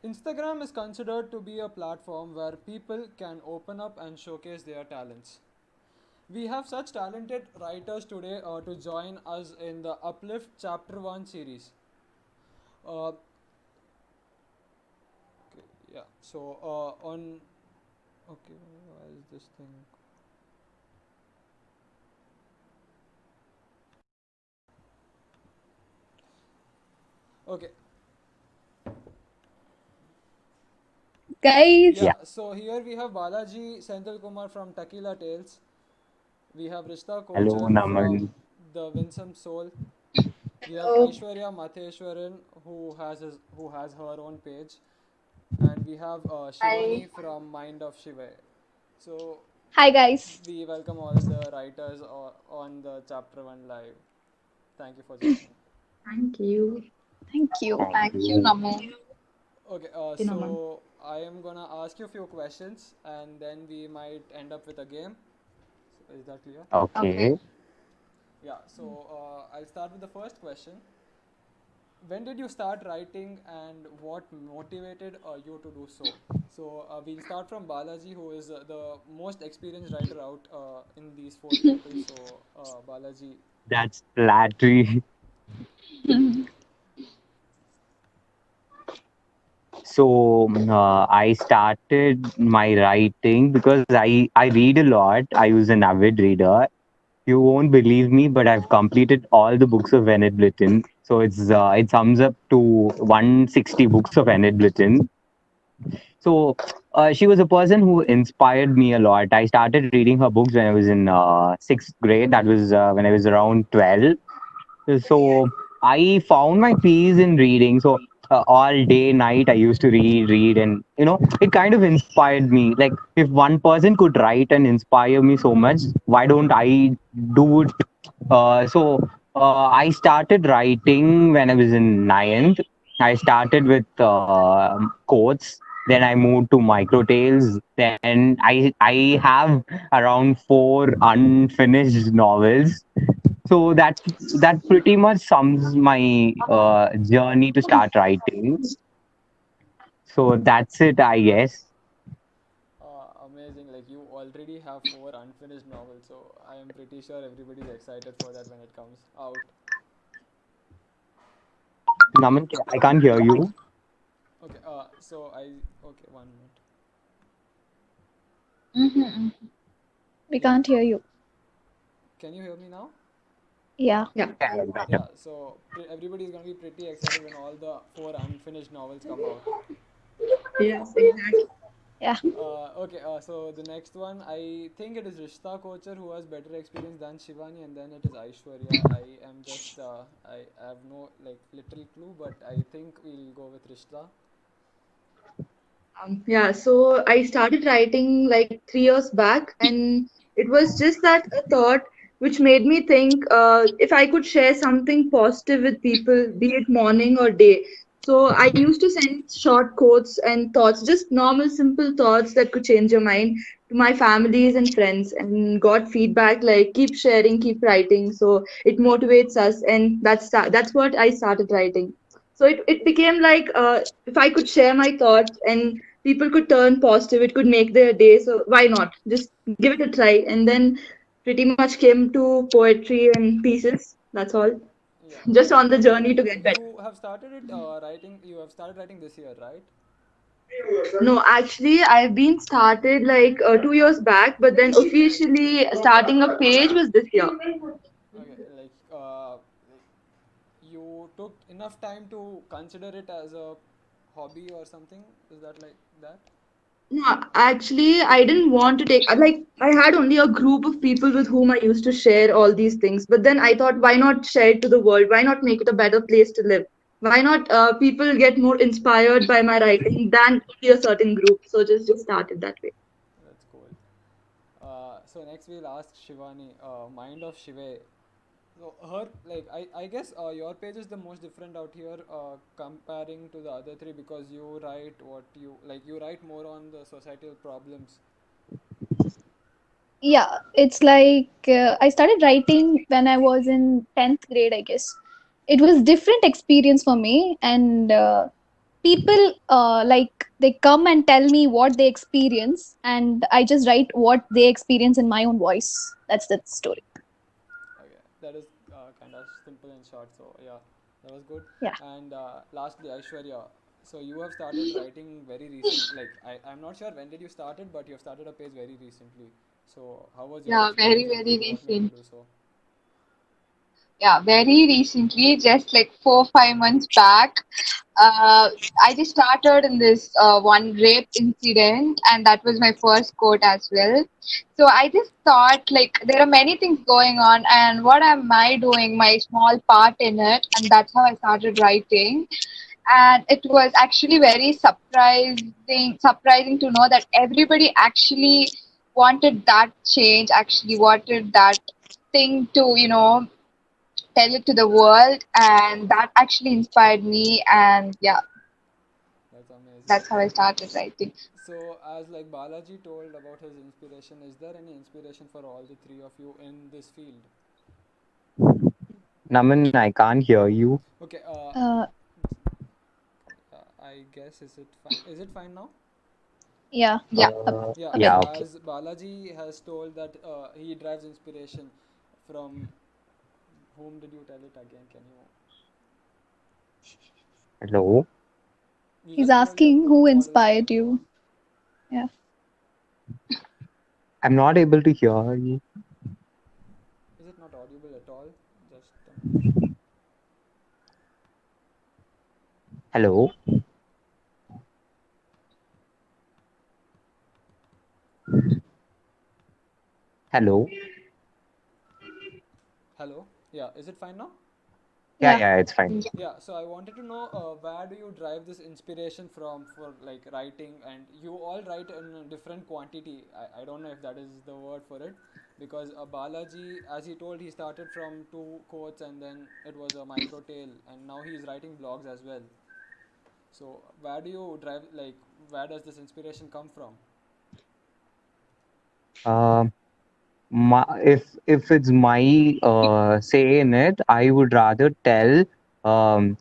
Instagram is considered to be a platform where people can open up and showcase their talents. We have such talented writers today to join us in the Uplift Chapter 1 series. Uh, okay, yeah, so on. Okay, why is this thing? Okay, Guys, yeah, Yeah. so here we have Balaji Senthil Kumar from Tequila Tales. We have Rishta Hello, Kochar from Naman. the Winsome Soul. We have hello. Aishwaryamatheswarann who has her own page, and we have Hi. Shivani from Mindofshivaaaay. So Hi, guys. we welcome all the writers on the chapter 1 live. Thank you for joining. Thank you. Thank you. Thank Thank you, you. Naman. Okay, You, Naman. so I am gonna ask you a few questions and then we might end up with a game. So is that clear? Okay. Okay. Yeah, so I'll start with the first question. When did you start writing and what motivated you to do so? So we'll start from Balaji, who is the most experienced writer out in these four people. So Balaji, That's flattery. So I started my writing because I read a lot. I was an avid reader. You won't believe me, but I've completed all the books of Enid Blyton. So it sums up to 160 books of Enid Blyton. So she was a person who inspired me a lot. I started reading her books when I was in sixth grade. That was when I was around 12. So I found my peace in reading. So all day, night, I used to read, and it kind of inspired me. Like if one person could write and inspire me so much, why don't I do it? I started writing when I was in ninth. I started with quotes. Then I moved to micro tales. Then I have around four unfinished novels. So that pretty much sums my journey to start writing. So that's it, I guess. amazing! Like you already have four unfinished novels, so I am pretty sure everybody's excited for that when it comes out. Naman, I can't hear you. Okay, okay, 1 minute. Mm-hmm. We Yeah, can't hear you. can you hear me now? Yeah. Yeah. Yeah, better. Yeah, so everybody is gonna be pretty excited when all the four unfinished novels come out. Yes, exactly. Yeah. Okay, so the next one, I think it is Rishta Kochar who has better experience than Shivani, and then it is Aishwarya. I have no like little clue, but I think we'll go with Rishta. Yeah, so I started writing like 3 years back, and it was just that a thought which made me think if I could share something positive with people, be it morning or day. So I used to send short quotes and thoughts, just normal, simple thoughts that could change your mind to my families and friends, and got feedback like keep sharing, keep writing. So it motivates us, and that's what I started writing. So it became like if I could share my thoughts and people could turn positive, it could make their day, so why not just give it a try. And then pretty much came to poetry and pieces, that's all. Yeah, Just on the okay. journey to get better. You have started it writing. You have started writing this year, right? No, actually I've been started like 2 years back, but then officially starting a page was this year. Okay, you took enough time to consider it as a hobby or something. Is that like that? No, actually, I didn't want to take, like, I had only a group of people with whom I used to share all these things. But then I thought, why not share it to the world? Why not make it a better place to live? Why not people get more inspired by my writing than only a certain group? So just started that way. That's cool. So next we'll ask Shivani, Mind of Shive. So her I guess your page is the most different out here comparing to the other three because you write what you write more on the societal problems. Yeah. It's like I started writing when I was in 10th grade, I guess. It was different experience for me, and people like they come and tell me what they experience, and I just write what they experience in my own voice. That's the story. Okay, that is kind of simple and short. So yeah, that was good. Yeah. And lastly, Aishwarya. So you have started writing very recent. Like I'm not sure when did you started, but you have started a page very recently. So how was your Yeah, very, experience, and very what made you recent. do so? Yeah, very recently, just like 4, 5 months back. I just started in this one rape incident, and that was my first quote as well. So I just thought, like, there are many things going on, and what am I doing? My small part in it, and that's how I started writing. And it was actually very surprising to know that everybody actually wanted that change, actually wanted that thing to, tell it to the world, and that actually inspired me. And yeah, That's amazing. that's how I started writing. So as like Balaji told about his inspiration, is there any inspiration for all the three of you in this field? Naman, I can't hear you. Okay. uh, I guess is it fine? Is it fine now? yeah, Yeah. Yeah. a So Yeah, bit. okay. as Balaji has told that he derives inspiration from whom did you tell it again? Can Hello. you He's just told your asking role who models inspired like you. Yeah. I'm not able to hear you. is it not audible at all? Just a minute. Hello. Hello. Hello. Yeah. Is it fine now? Yeah, Yeah. yeah, it's fine. Yeah, so I wanted to know where do you drive this inspiration from for like writing, and you all write in a different quantity. I don't know if that is the word for it, because Balaji, as he told, he started from two quotes and then it was a micro tale, and now he is writing blogs as well. So where do you drive, like, where does this inspiration come from? Um, if it's my say in it, I would rather tell um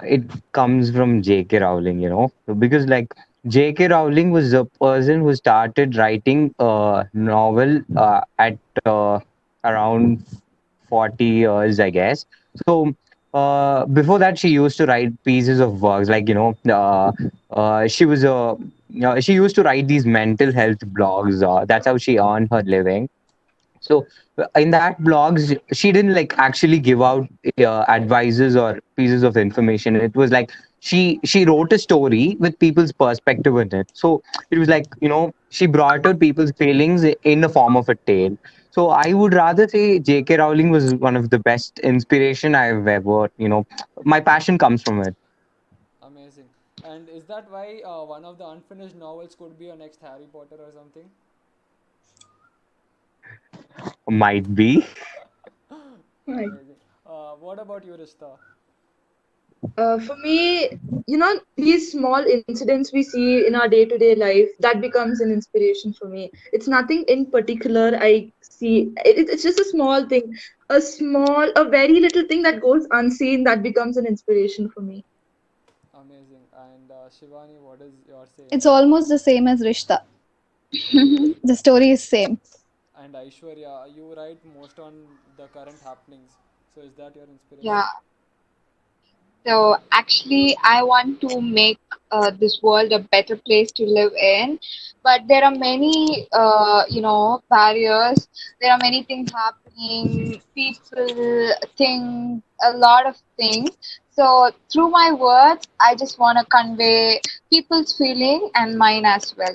it comes from J.K. Rowling, because like J.K. Rowling was the person who started writing novel at around 40 years, I guess. So before that, she used to write pieces of works, like she was a she used to write these mental health blogs. That's how she earned her living. So in that blogs, she didn't like actually give out advices or pieces of information. It was like she wrote a story with people's perspective in it. So it was like, she brought out people's feelings in the form of a tale. So I would rather say J.K. Rowling was one of the best inspiration I've ever. My passion comes from it. Amazing. And is that why one of the unfinished novels could be a next Harry Potter or something? Might be. Right. Amazing. What about you, Rishta? For me, these small incidents we see in our day-to-day life, that becomes an inspiration for me. It's nothing in particular I see. It's just a small thing, a very little thing that goes unseen that becomes an inspiration for me. Amazing. And Shivani, what is your say in It's it? almost the same as Rishta. The story is same. And Aishwarya, you write most on the current happenings. So is that your inspiration? Yeah. So actually, I want to make this world a better place to live in, but there are many, barriers. There are many things happening, people, things, a lot of things. So through my words, I just want to convey people's feeling and mine as well.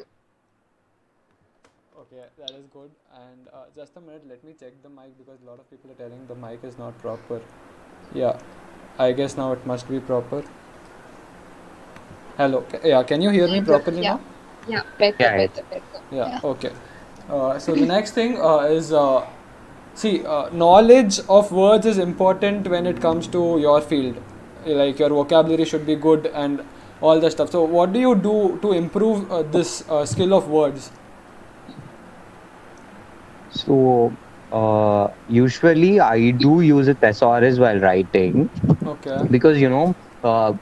Okay, that is good. And just a minute, let me check the mic because a lot of people are telling the mic is not proper. Yeah, I guess now it must be proper. Hello. Yeah, can you hear me Good. properly Yeah. now? Yeah. Better, Yeah, better, better. Yeah, Yeah. okay. So the next thing is see, knowledge of words is important when it comes to your field. Like your vocabulary should be good and all the stuff. So what do you do to improve this skill of words? so usually I do use a thesaurus while writing, Okay. because uh,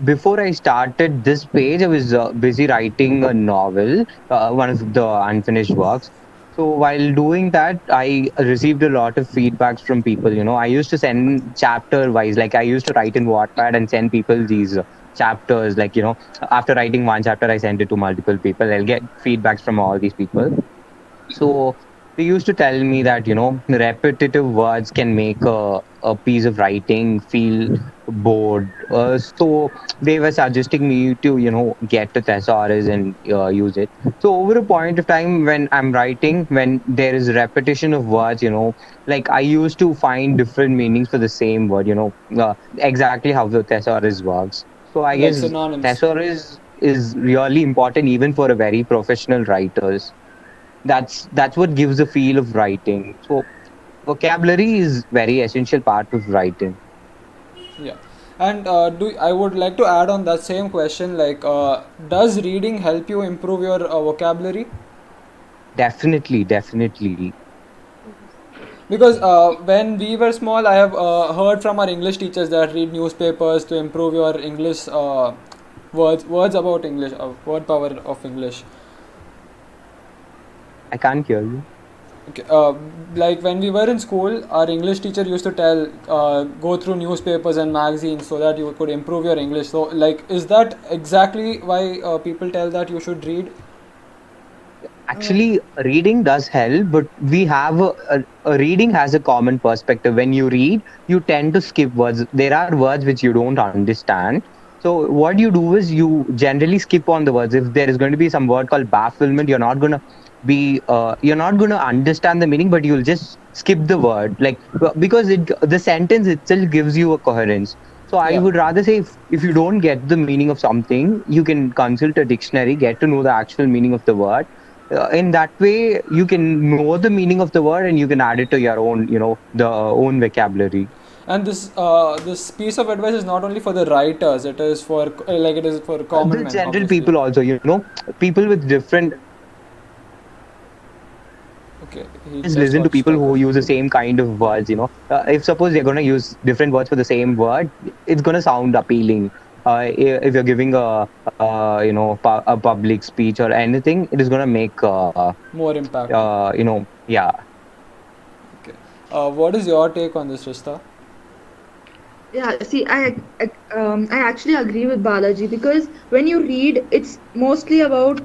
before I started this page, I was busy writing a novel, one of the unfinished works. So while doing that, I received a lot of feedbacks from people. I used to send chapter wise, like I used to write in Wattpad and send people these chapters. Like, after writing one chapter, I send it to multiple people. I'll get feedbacks from all these people. So they used to tell me that, repetitive words can make a piece of writing feel bored. So they were suggesting me to, get a thesaurus and use it. So over a point of time when I'm writing, when there is repetition of words, like I used to find different meanings for the same word, exactly how the thesaurus works. So I Like guess synonyms. thesaurus is really important even for a very professional writers. That's what gives the feel of writing. So vocabulary is very essential part of writing. Yeah. And do I would like to add on that same question, like, does reading help you improve your vocabulary? Definitely, definitely. Because when we were small, I have heard from our English teachers that read newspapers to improve your English words about English, word power of English. I can't hear you. Okay, like when we were in school, our English teacher used to tell, go through newspapers and magazines so that you could improve your English. So, like, is that exactly why people tell that you should read? Actually, reading does help, but we have a reading has a common perspective. When you read, you tend to skip words. There are words which you don't understand. So what you do is you generally skip on the words. If there is going to be some word called bafflement, you're not gonna understand the meaning, but you'll just skip the word, like because the sentence itself gives you a coherence. So I Yeah. would rather say if you don't get the meaning of something, you can consult a dictionary, get to know the actual meaning of the word. In that way you can know the meaning of the word and you can add it to your own, the own vocabulary. And this piece of advice is not only for the writers; it is for like it is for common The men, general obviously. people also, people with different, Okay, he always just listen to got people stuck. who use the same kind of words. If suppose they're going to use different words for the same word, it's going to sound appealing. If you're giving a public speech or anything, it is going to make More impactful. yeah. Okay. What is your take on this, Rista? Yeah, see, I actually agree with Balaji because when you read, it's mostly about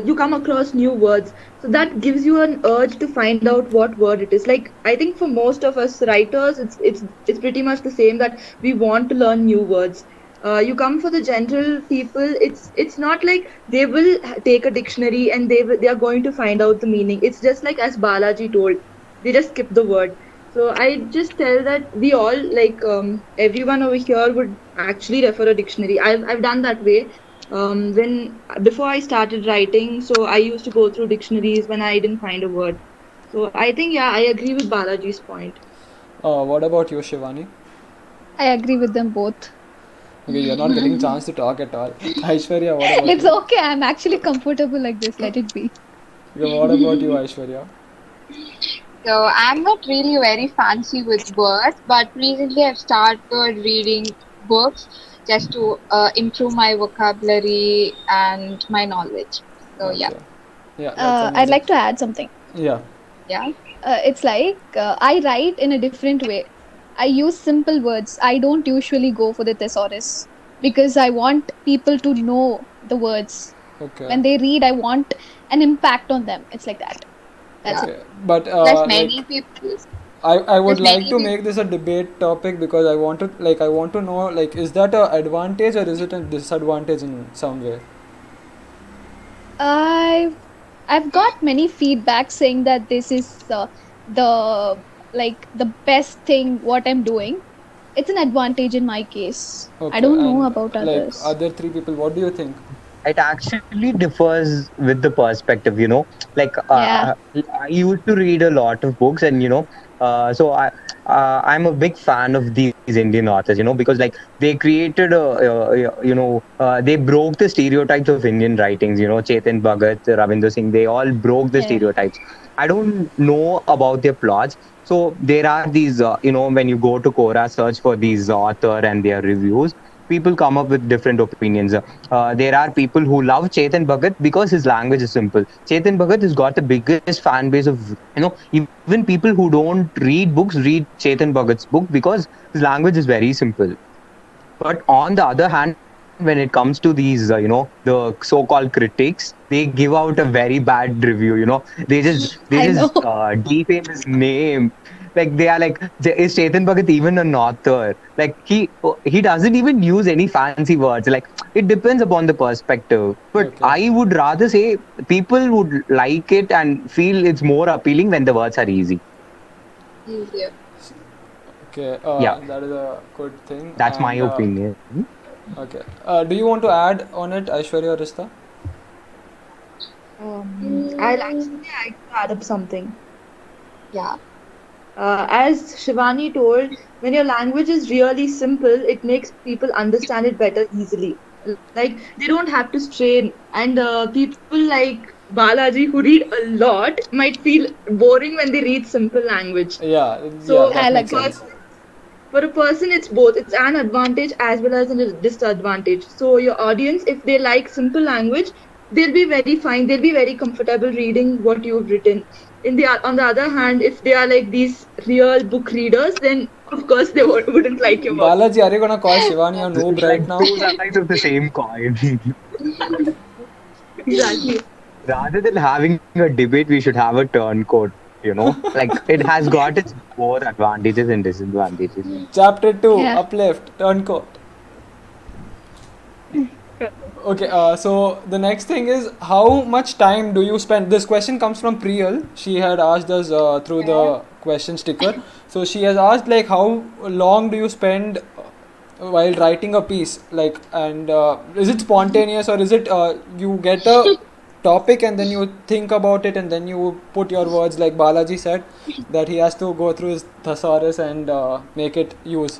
you come across new words, so that gives you an urge to find out what word it is. Like I think for most of us writers, it's pretty much the same that we want to learn new words. You come for the general people, it's not like they will take a dictionary and they are going to find out the meaning. It's just like as Balaji told, they just skip the word. So I just tell that we all like everyone over here would actually refer a dictionary. I've done that way. When before I started writing, so I used to go through dictionaries when I didn't find a word. So I think yeah, I agree with Balaji's point. What about you, Shivani? I agree with them both. Okay, you're not getting a chance to talk at all. Aishwarya, what about It's you? okay. I'm actually comfortable like this. Let it be. Okay, what about you, Aishwarya? So I'm not really very fancy with words, but recently I've started reading books just to improve my vocabulary and my knowledge. So yeah, Okay. Yeah, that's I'd amazing. like to add something. Yeah. yeah. It's like I write in a different way. I use simple words. I don't usually go for the thesaurus because I want people to know the words. Okay. When they read, I want an impact on them. It's like that. That's Yeah. it. Okay. But Plus, like many people. I would There's like many to people. make this a debate topic because I want to know, like, is that a advantage or is it a disadvantage in some way? I've I've got many feedback saying that this is the like the best thing what I'm doing. It's an advantage in my case. I Okay. don't know And about like others. other three people, what do you think? It actually differs with the perspective, like Yeah. I used to read a lot of books, and so I'm a big fan of these Indian authors, because like they created they broke the stereotypes of Indian writings, Chetan Bhagat, Ravinder Singh, they all broke the Yeah. stereotypes. I don't know about their plots. So there are these, when you go to Quora, search for these author and their reviews. people come up with different opinions. There are people who love Chetan Bhagat because his language is simple. Chetan Bhagat has got the biggest fan base of, even people who don't read books read Chetan Bhagat's book because his language is very simple. But on the other hand, when it comes to these, the so-called critics, they give out a very bad review. They just I know. defame his name. Like they are like, is Chetan Bhagat even an author? Like he doesn't even use any fancy words. Like it depends upon the perspective. But Okay. I would rather say people would like it and feel it's more appealing when the words are easy. Easier. Okay. Yeah, That is a good thing. that's my And opinion. okay. Do you want to add on it, Aishwarya or Rista? I'll Mm, actually like to add up something. yeah. As Shivani told, when your language is really simple, it makes people understand it better easily. Like they don't have to strain, and people like Balaji who read a lot might feel boring when they read simple language. Yeah. Yeah. So That I'll makes agree. sense. for a person, it's both. It's an advantage as well as a disadvantage. So your audience, if they like simple language, they'll be very fine. They'll be very comfortable reading what you've written. On the other hand, if they are like these real book readers, then of course they wouldn't like your work. Balaji, are you gonna call Shivani a It's noob like right now? two sides of the same coin. Exactly. Rather than having a debate, we should have a turncoat. Like it has got its both advantages and disadvantages. Chapter 2, Yeah. Uplift, Turncoat. Okay, so the next thing is how much time do you spend? This question comes from Priyal. She had asked us through Okay. the question sticker. So she has asked like how long do you spend while writing a piece? Like, and is it spontaneous or is it you get a topic and then you think about it and then you put your words like Balaji said that he has to go through his thesaurus and make it use.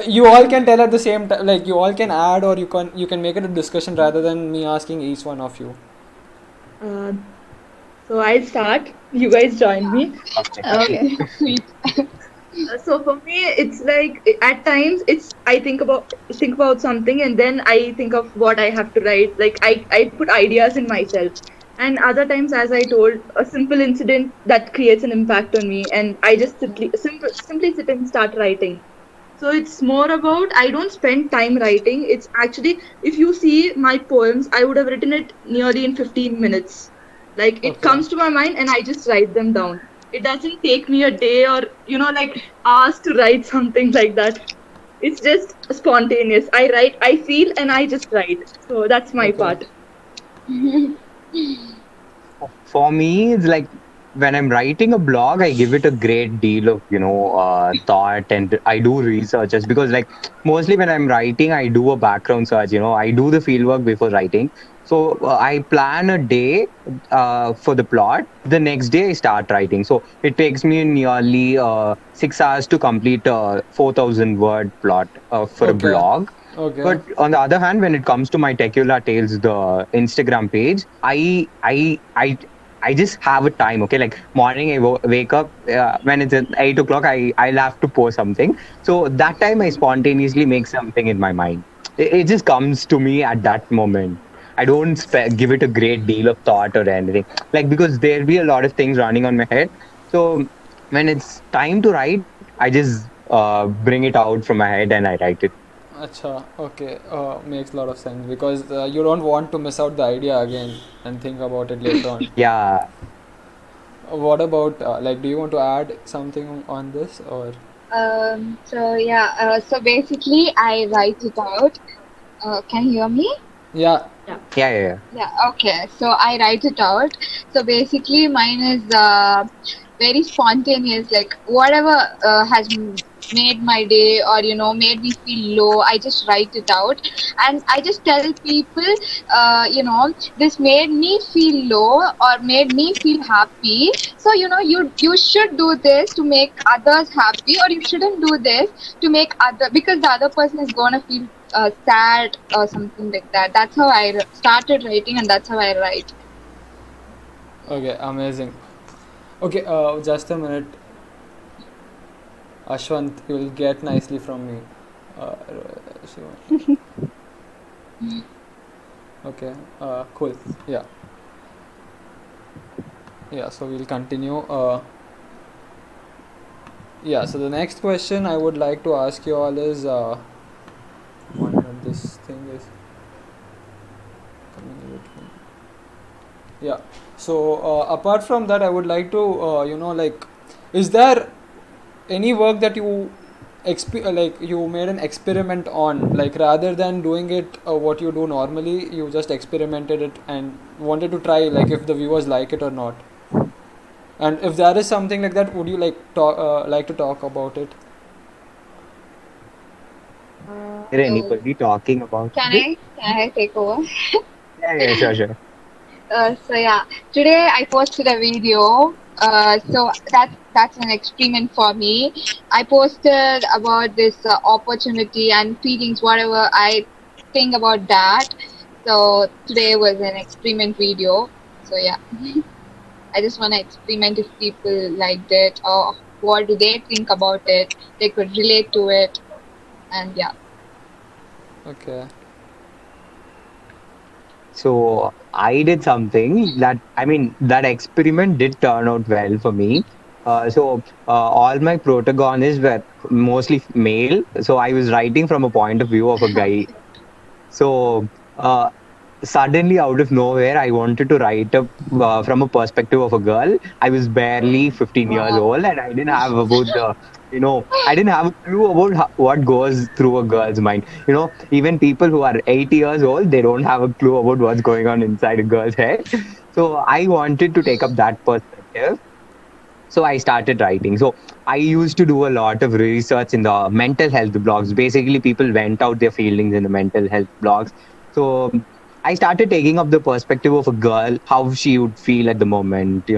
You all can tell at the same time, like you all can add or you can make it a discussion rather than me asking each one of you. Uh, so I'll start. You guys join me. Okay. Okay. Sweet. So for me, it's like at times it's I think about something and then I think of what I have to write. Like I put ideas in myself. And other times, as I told, a simple incident that creates an impact on me, and I just simply sit and start writing. So it's more about I don't spend time writing. It's actually if you see my poems, I would have written it nearly in 15 minutes. Like it Okay. comes to my mind and I just write them down. It doesn't take me a day or like hours to write something like that. It's just spontaneous. I write, I feel, and I just write. So that's my Okay. part. For me, it's like when I'm writing a blog, I give it a great deal of, thought, and I do researches because, like, mostly when I'm writing, I do a background search, I do the field work before writing. So I plan a day for the plot. The next day, I start writing. So it takes me nearly 6 hours to complete a 4,000 word plot for a Okay. blog. Okay. But on the other hand, when it comes to my Tequila Tales, the Instagram page, I just have a time. Okay, like morning, I wake up when it's at 8 o'clock. I'll have to post something. So that time, I spontaneously make something in my mind. It just comes to me at that moment. I don't give it a great deal of thought or anything. Like because there'll be a lot of things running on my head. So when it's time to write, I just bring it out from my head and I write it. Acha. Okay. Makes a lot of sense because you don't want to miss out the idea again and think about it later on. Yeah. What about like? Do you want to add something on this or? So yeah, so basically I write it out. Can you hear me? Yeah. Yeah. Yeah. Yeah, okay. So I write it out. So basically, mine is very spontaneous. Like whatever has made my day or made me feel low, I just write it out, and I just tell people, this made me feel low or made me feel happy. So you should do this to make others happy, or you shouldn't do this to make other because the other person is gonna feel sad or something like that. That's how I started writing, and that's how I write. Okay. Amazing. Okay. Just a minute. Ashwant, you will get nicely from me. Shiva. Okay, cool. Yeah, yeah. So we'll continue. Yeah. So the next question I would like to ask you all is, 1 minute. This thing is coming in between. Yeah. So apart from that, I would like to, like, is there any work that you like you made an experiment on, like rather than doing it what you do normally, you just experimented it and wanted to try, like if the viewers like it or not, and if there is something like that, would you like to talk about it? Is there So anybody talking about can this? I take over? Yeah, yeah, sure, sure. So yeah, today I posted a video. So that's an experiment for me. I posted about this opportunity and feelings, whatever I think about that. So today was an experiment video. So yeah, I just want to experiment if people liked it or what do they think about it. They could relate to it, and yeah. Okay. So I did something that, I mean, that experiment did turn out well for me. All my protagonists were mostly male. So I was writing from a point of view of a guy. So uh, suddenly, out of nowhere, I wanted to write up from a perspective of a girl. I was barely 15 years Wow. old, and I didn't have about the, I didn't have a clue about what goes through a girl's mind. Even people who are 80 years old, they don't have a clue about what's going on inside a girl's head. So I wanted to take up that perspective. So I started writing. So I used to do a lot of research in the mental health blogs. Basically, people vent out their feelings in the mental health blogs. So I started taking up the perspective of a girl, how she would feel at the moment,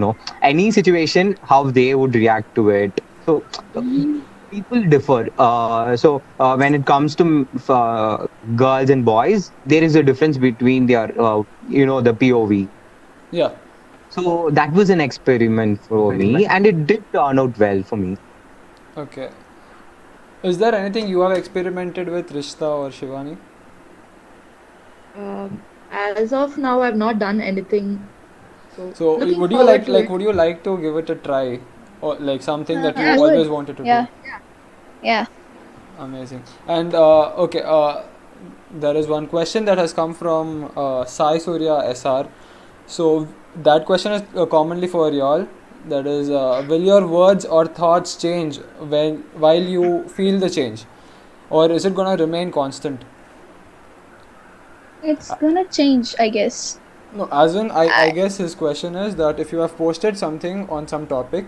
any situation, how they would react to it. So uh, people differ. When it comes to girls and boys, there is a difference between their, the POV. Yeah. So that was an experiment for me, and it did turn out well for me. Okay. Is there anything you have experimented with, Rishta or Shivani? Um, as of now, I've not done anything. So So looking would you forward to it. would you like to give it a try, or like something that I you Yes. would. always wanted to do? Yeah, yeah. Amazing. And okay, there is one question that has come from Sai Surya SR. So that question is commonly for y'all. That is, will your words or thoughts change while you feel the change, or is it gonna remain constant? It's gonna change, I guess. No, as in, I I, guess his question is that if you have posted something on some topic,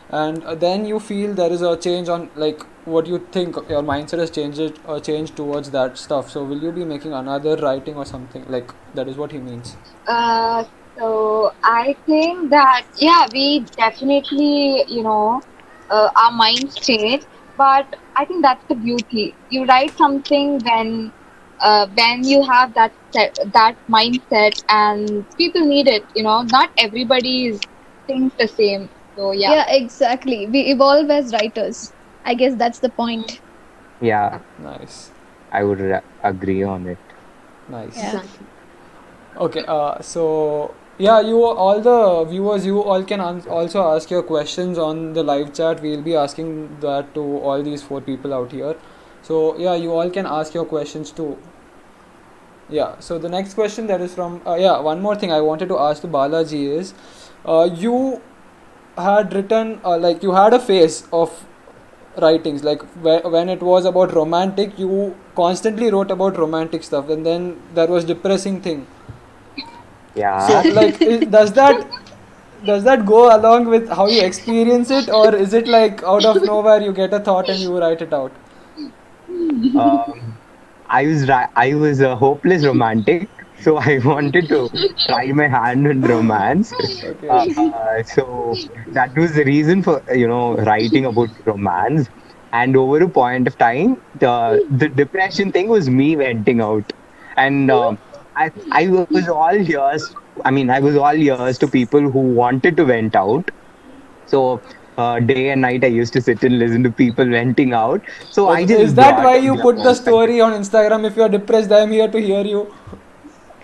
and then you feel there is a change on, like, what you think your mindset has changed towards that stuff. So will you be making another writing or something, like that is what he means? Uh, so I think that yeah, we definitely our minds change, but I think that's the beauty. You write something when you have that mindset, and people need it. Not everybody thinks the same. So yeah. yeah, exactly. We evolve as writers. I guess that's the point. Yeah, Nice, I would agree on it. nice. Yeah. Exactly. Okay, so yeah, you all the viewers, you all can also ask your questions on the live chat. We'll be asking that to all these four people out here. So yeah, you all can ask your questions too. Yeah. So the next question that is from, yeah, one more thing I wanted to ask to Balaji is, you had written, like you had a phase of writings, like when it was about romantic, you constantly wrote about romantic stuff, and then there was depressing thing. So Yeah. like, does that go along with how you experience it, or is it like out of nowhere you get a thought and you write it out? Um, I was a hopeless romantic, so I wanted to try my hand in romance. Okay. So that was the reason for writing about romance. And over a point of time, the depression thing was me venting out, and I was all ears. I mean, I was all ears to people who wanted to vent out. So day and night. I used to sit and listen to people venting out. So I Okay. Is just that brought why up you this put the perspective. story on Instagram? If you're depressed, I'm here to hear you.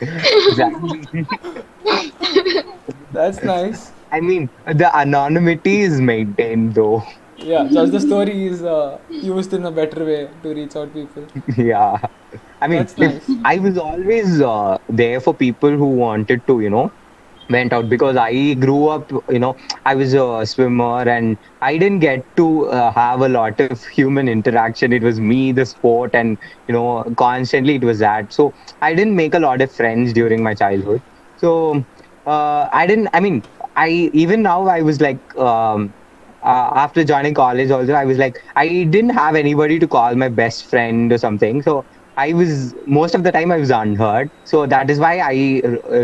Exactly. That's nice. I mean, the anonymity is maintained though. Yeah, just the story is used in a better way to reach out people. Yeah. I mean, That's like nice. I was always there for people who wanted to, went out because I grew up, I was a swimmer and I didn't get to have a lot of human interaction. It was me, the sport, and constantly it was that. So I didn't make a lot of friends during my childhood. So I didn't. I mean, I even now I was like. After joining college, also I was like I didn't have anybody to call my best friend or something. So I was most of the time I was unheard. So that is why I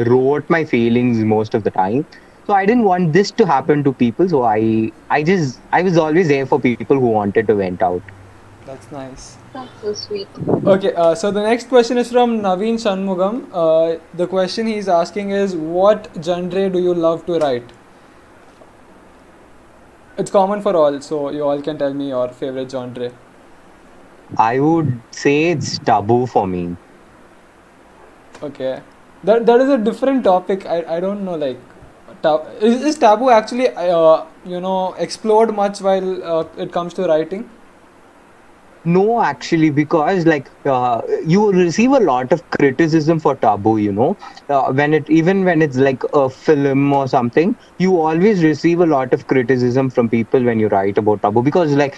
wrote my feelings most of the time. So I didn't want this to happen to people. So I was always there for people who wanted to vent out. That's nice. That's so sweet. Okay, so the next question is from Naveen Shanmugam. The question he's asking is, what genre do you love to write? It's common for all, so you all can tell me your favorite genre. I would say it's taboo for me. Okay, that is a different topic. I don't know, like, is taboo actually explored much while it comes to writing? No, actually, because like you receive a lot of criticism for taboo, when it even when it's like a film or something, you always receive a lot of criticism from people when you write about taboo because like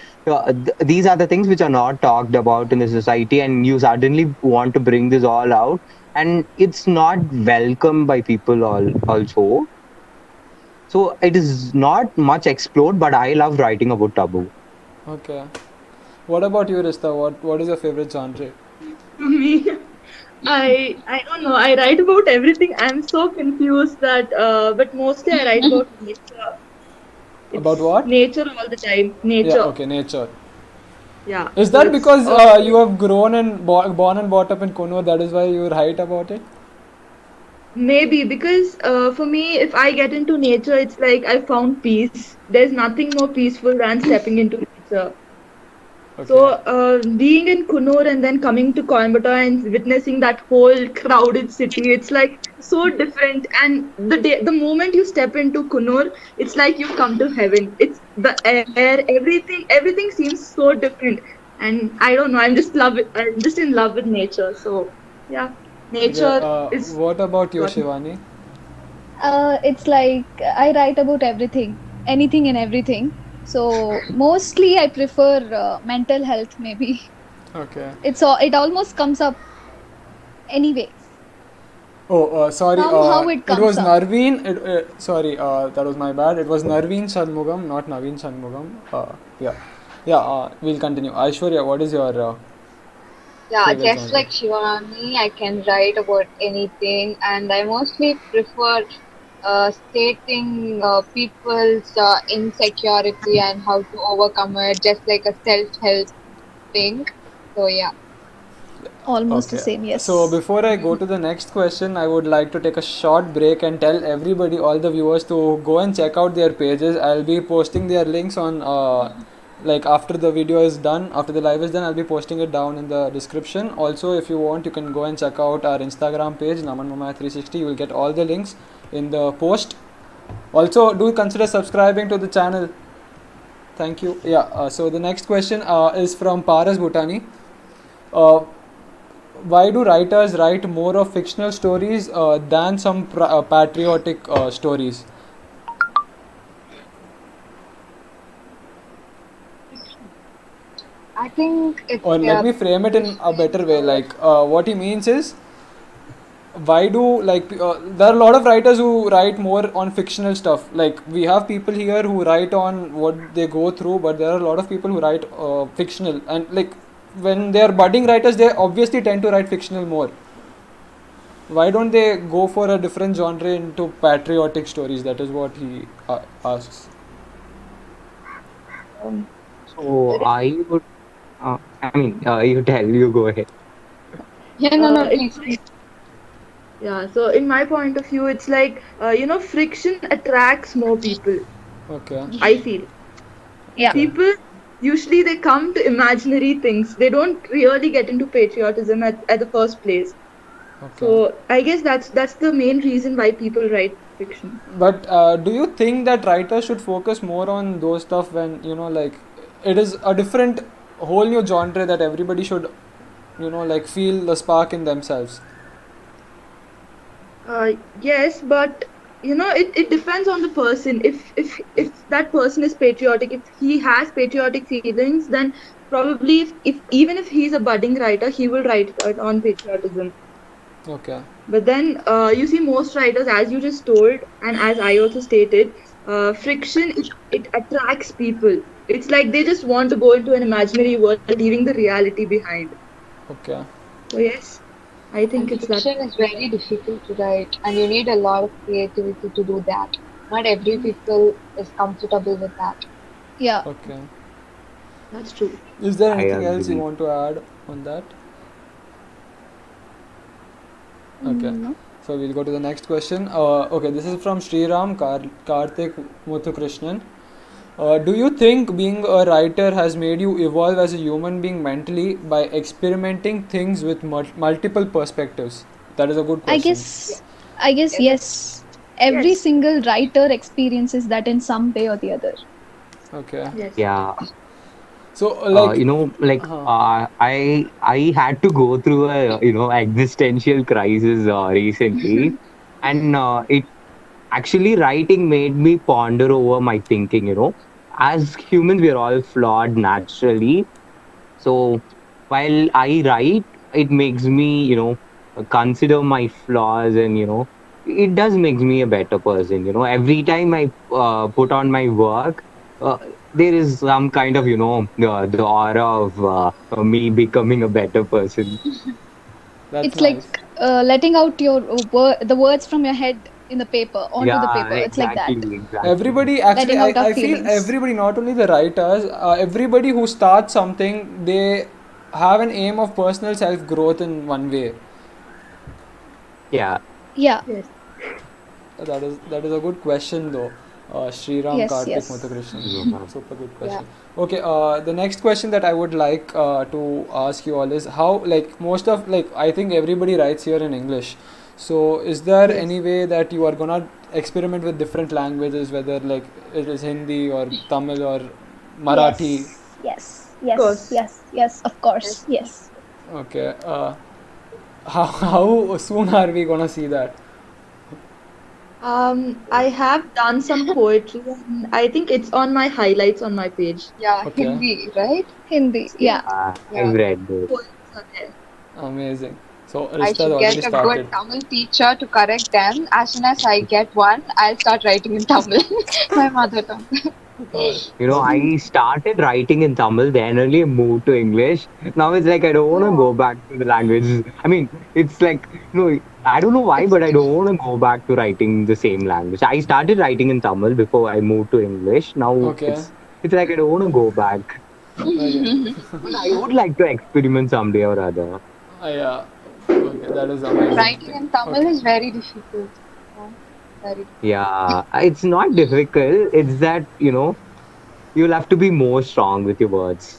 these are the things which are not talked about in the society, and you suddenly want to bring this all out, and it's not welcome by people all also. So it is not much explored, but I love writing about taboo. Okay. What about you, Rista? What is your favorite genre? For me, I don't know. I write about everything. I'm so confused that, but mostly I write about nature. About It's what? nature all the time. Yeah. Nature. Okay. Nature. Yeah. Is So that it's because all you have grown and born and brought up in Kuno? That is why you write about it. maybe because for me, if I get into nature, it's like I found peace. There's nothing more peaceful than stepping into nature. So, Okay. being in Kunur and then coming to Coimbatore and witnessing that whole crowded city, it's like so different. And the moment you step into Kunur, it's like you come to heaven. It's the air, everything seems so different. And I don't know, I'm just in love with nature. So, yeah, Okay. nature is What about you, what. Shivani? It's like I write about everything, anything and everything. So mostly I prefer mental health. Maybe Okay. it almost comes up anyway. Oh, sorry. Somehow it It comes was up. Narveen. Sorry, that was my bad. It was Narveen Shanmugam, not Naveen Shanmugam. Yeah. Yeah. We'll continue. Aishwarya, what is your Yeah, favorite just genre? like Shivani, I can write about anything, and I mostly prefer stating people's insecurity and how to overcome it, just like a self-help thing. So yeah. Almost the Okay. same. So Yes. before I go to the next question, I would like to take a short break and tell everybody, all the viewers, to go and check out their pages. I'll be posting their links on, like after the video is done, after the live is done, I'll be posting it down in the description. Also, if you want, you can go and check out our Instagram page, NAMANMOMAYA360. You will get all the links in the post. Also, do consider subscribing to the channel. Thank you. Yeah. So the next question is from Paras Bhutani. Uh, why do writers write more of fictional stories than some patriotic stories? I think it's Or let me frame it in a better way. Like what he means is, why do there are a lot of writers who write more on fictional stuff. Like we have people here who write on what they go through, but there are a lot of people who write fictional. And like when they are budding writers, they obviously tend to write fictional more. Why don't they go for a different genre into patriotic stories? That is what he asks. Um, so I would, I mean, you go ahead. yeah, no, no, In please, my please. Yeah, so in my point of view, it's like friction attracts more people. Okay. I feel. Yeah. People usually they come to imaginary things. They don't really get into patriotism at the first place. Okay. So I guess that's the main reason why people write fiction. But do you think that writers should focus more on those stuff when, like, it is a different, whole new genre that everybody should, like, feel the spark in themselves? Yes, but it depends on the person. If that person is patriotic, if he has patriotic feelings, then probably if even if he's a budding writer, he will write on patriotism. Okay. But then you see most writers, as you just told, and as I also stated, friction it attracts people. It's like they just want to go into an imaginary world, leaving the reality behind. Okay. So yes, I think And it's that. fiction is very difficult to write, and you need a lot of creativity to do that. Not every people is comfortable with that. Yeah. Okay. That's true. Is there I anything else you agree. want to add on that? Okay. No. So we'll go to the next question. Okay, this is from Sriram Karthik Muthukrishnan. Do you think being a writer has made you evolve as a human being mentally by experimenting things with multiple perspectives? That is a good I question. guess yes. Every Yes. single writer experiences that in some way or the other. Okay. Yes. Yeah. So, like, I had to go through a existential crisis recently, and it actually writing made me ponder over my thinking. As humans, we're all flawed naturally. So while I write, it makes me, consider my flaws, and it does makes me a better person. Every time I put on my work, uh, there is some kind of, the aura of me becoming a better person. that's It's like nice. letting out your the words from your head in the paper onto the Yeah, paper. It's like that. exactly. Everybody, actually, Letting out our I feel feelings. everybody, not only the writers, everybody who starts something, they have an aim of personal self growth in one way. Yeah. Yeah. Yes. That is a good question though. Sriram Yes. Karthik Yes. Muthukrishnan. Mhm. Super good Yeah. question. Okay, the next question that I would like to ask you all is how, like, most of, like, I think everybody writes here in English. So is there Yes. any way that you are gonna experiment with different languages, whether like it is Hindi or Tamil or Marathi? Yes. Yes. Of Yes. course. Yes. Yes. Of course. Yes. Yes. Okay. How soon are we gonna see that? I have done some poetry, and I think it's on my highlights on my page. Yeah, Okay. Hindi, right? Hindi. So Yeah. I've Yeah. read those. poems are there. Amazing. So I Rishta's should already get a good started. Tamil teacher to correct them. As soon as I get one, I'll start writing in Tamil, my mother tongue. God. I Okay. started writing in Tamil, then only moved to English. Now it's like I don't want to go Oh, back to the language. I mean, it's like, I don't know why, it's but I don't want to go back to writing the same language. I started writing in Tamil before I moved to English. Now Okay. it's like I don't want to go back. Okay. But I would like to experiment someday or other. Yeah. Okay, that is amazing writing thing. in Tamil Okay. is very difficult. Yeah, very. Yeah, it's not difficult. It's that, you'll have to be more strong with your words.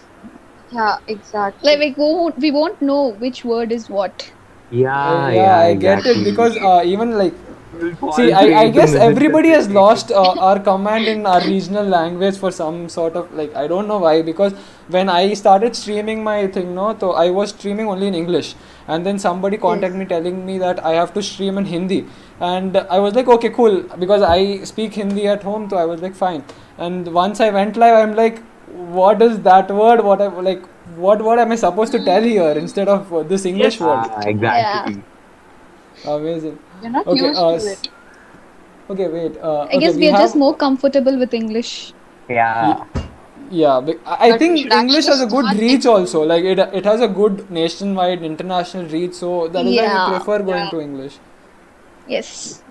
Yeah, Like exactly. we won't know which word is what. Yeah, Yeah, yeah, I get it exactly. because even like, You'll see, fall I prey to guess everybody has lost misinterpretation. our command in our regional language for some sort of, like, I don't know why, because when I started streaming my thing, no, so I was streaming only in English, and then somebody Yes. contacted me telling me that I have to stream in Hindi, and I was like, okay, cool, because I speak Hindi at home, so I was like, fine. And once I went live, I'm like, what is that word? What word am I supposed to tell here instead of this English Yes. word? Yeah. Exactly. Amazing. You're not Okay. used to it. Okay. Wait. I Okay. guess We we are have. just more comfortable with English. Yeah. Yeah. I But we think should English actually has a good start reach taking. also. Like it has a good nationwide, international reach. So that is why we Yeah. prefer going Yeah. to English. Yes.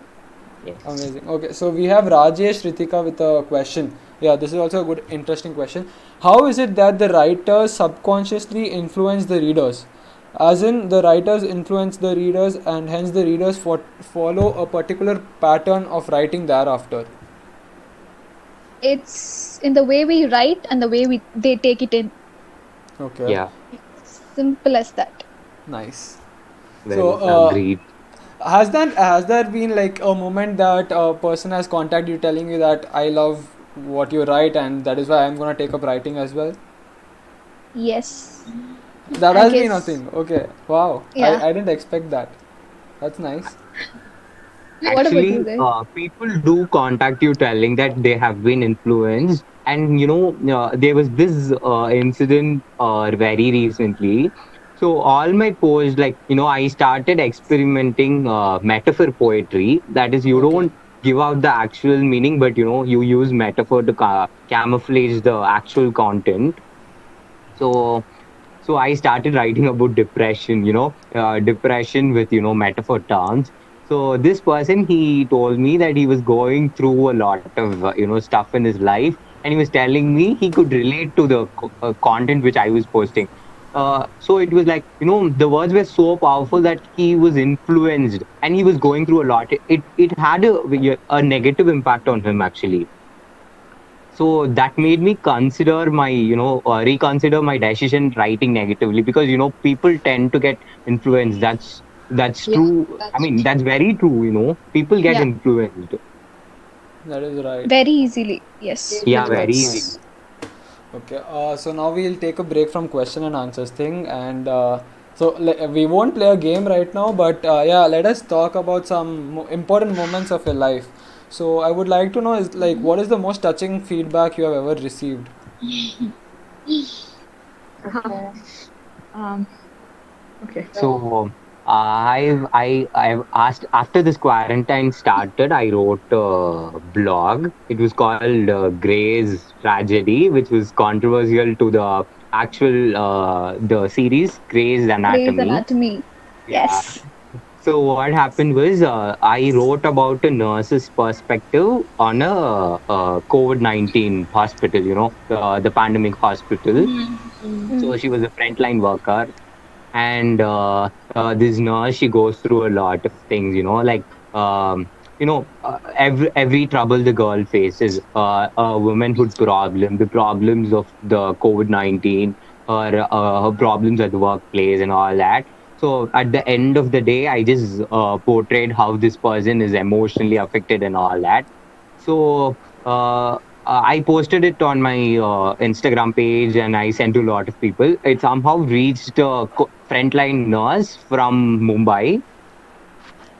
Yes. Amazing. Okay. So we have Rajesh Ritika with a question. Yeah. This is also a good, interesting question. How is it that the writers subconsciously influence the readers? As in, the writers influence the readers, and hence the readers follow a particular pattern of writing thereafter. It's in the way we write and the way they take it in. Okay, Yeah, Simple as that. nice. So, well, agreed. has there been like a moment that a person has contacted you telling you that I love what you write and that is why I'm gonna take up writing as well? Yes, That I has been a guess. thing. Okay, wow. Yeah. I didn't expect that. That's nice. What about you Actually, guys? people do contact you telling that they have been influenced. And, there was this incident very recently. So, all my posts, like, I started experimenting metaphor poetry. That is, you Okay, don't give out the actual meaning, but, you use metaphor to camouflage the actual content. So, so I started writing about depression, depression with, metaphor terms. So this person, he told me that he was going through a lot of, stuff in his life. And he was telling me he could relate to the content which I was posting. So it was like, the words were so powerful that he was influenced and he was going through a lot. It had a negative impact on him, actually. So that made me consider my, reconsider my decision writing negatively, because people tend to get influenced. That's Yeah, true. I that's mean, true. that's very true. People get Yeah, influenced. that is right. very easily. Yes. Yeah, Very very much. easy. That's okay. So now we'll take a break from question and answers thing, and we won't play a game right now, but yeah, let us talk about some important moments of your life. So I would like to know is like what is the most touching feedback you have ever received? Okay. Um, okay. So, So I've asked, after this quarantine started, I wrote a blog. It was called Grey's Tragedy, which was controversial to the actual the series Grey's Grey's Anatomy. Anatomy. Yeah. Yes. So what happened was, I wrote about a nurse's perspective on a COVID-19 hospital, the pandemic hospital. mm, So Mm. she was a frontline worker, and this nurse, she goes through a lot of things, like, every trouble the girl faces, a womanhood problem, the problems of the COVID-19, her problems at the workplace and all that. So at the end of the day, I just portrayed how this person is emotionally affected and all that. So I posted it on my Instagram page, and I sent to a lot of people. It somehow reached a frontline nurse from Mumbai.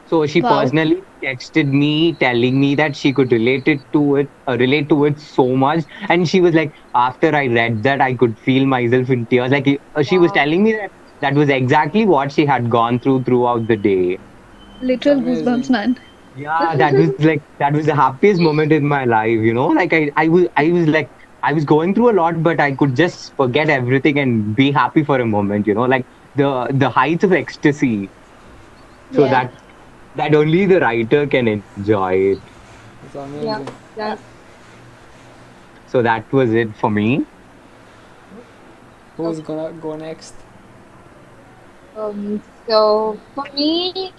So she Wow. personally texted me telling me that she could relate to it so much. And she was like, after I read that, I could feel myself in tears. Like, she was wow. telling me that that was exactly what she had gone through throughout the day. It's Literal goosebumps, amazing. man. Yeah, that was the happiest moment in my life, Like, I was like, I was going through a lot, but I could just forget everything and be happy for a moment, like the heights of ecstasy. So Yeah. that only the writer can enjoy it. It's Yeah, amazing. Yeah. that's So that was it for me. Who's okay. gonna go next? So for me,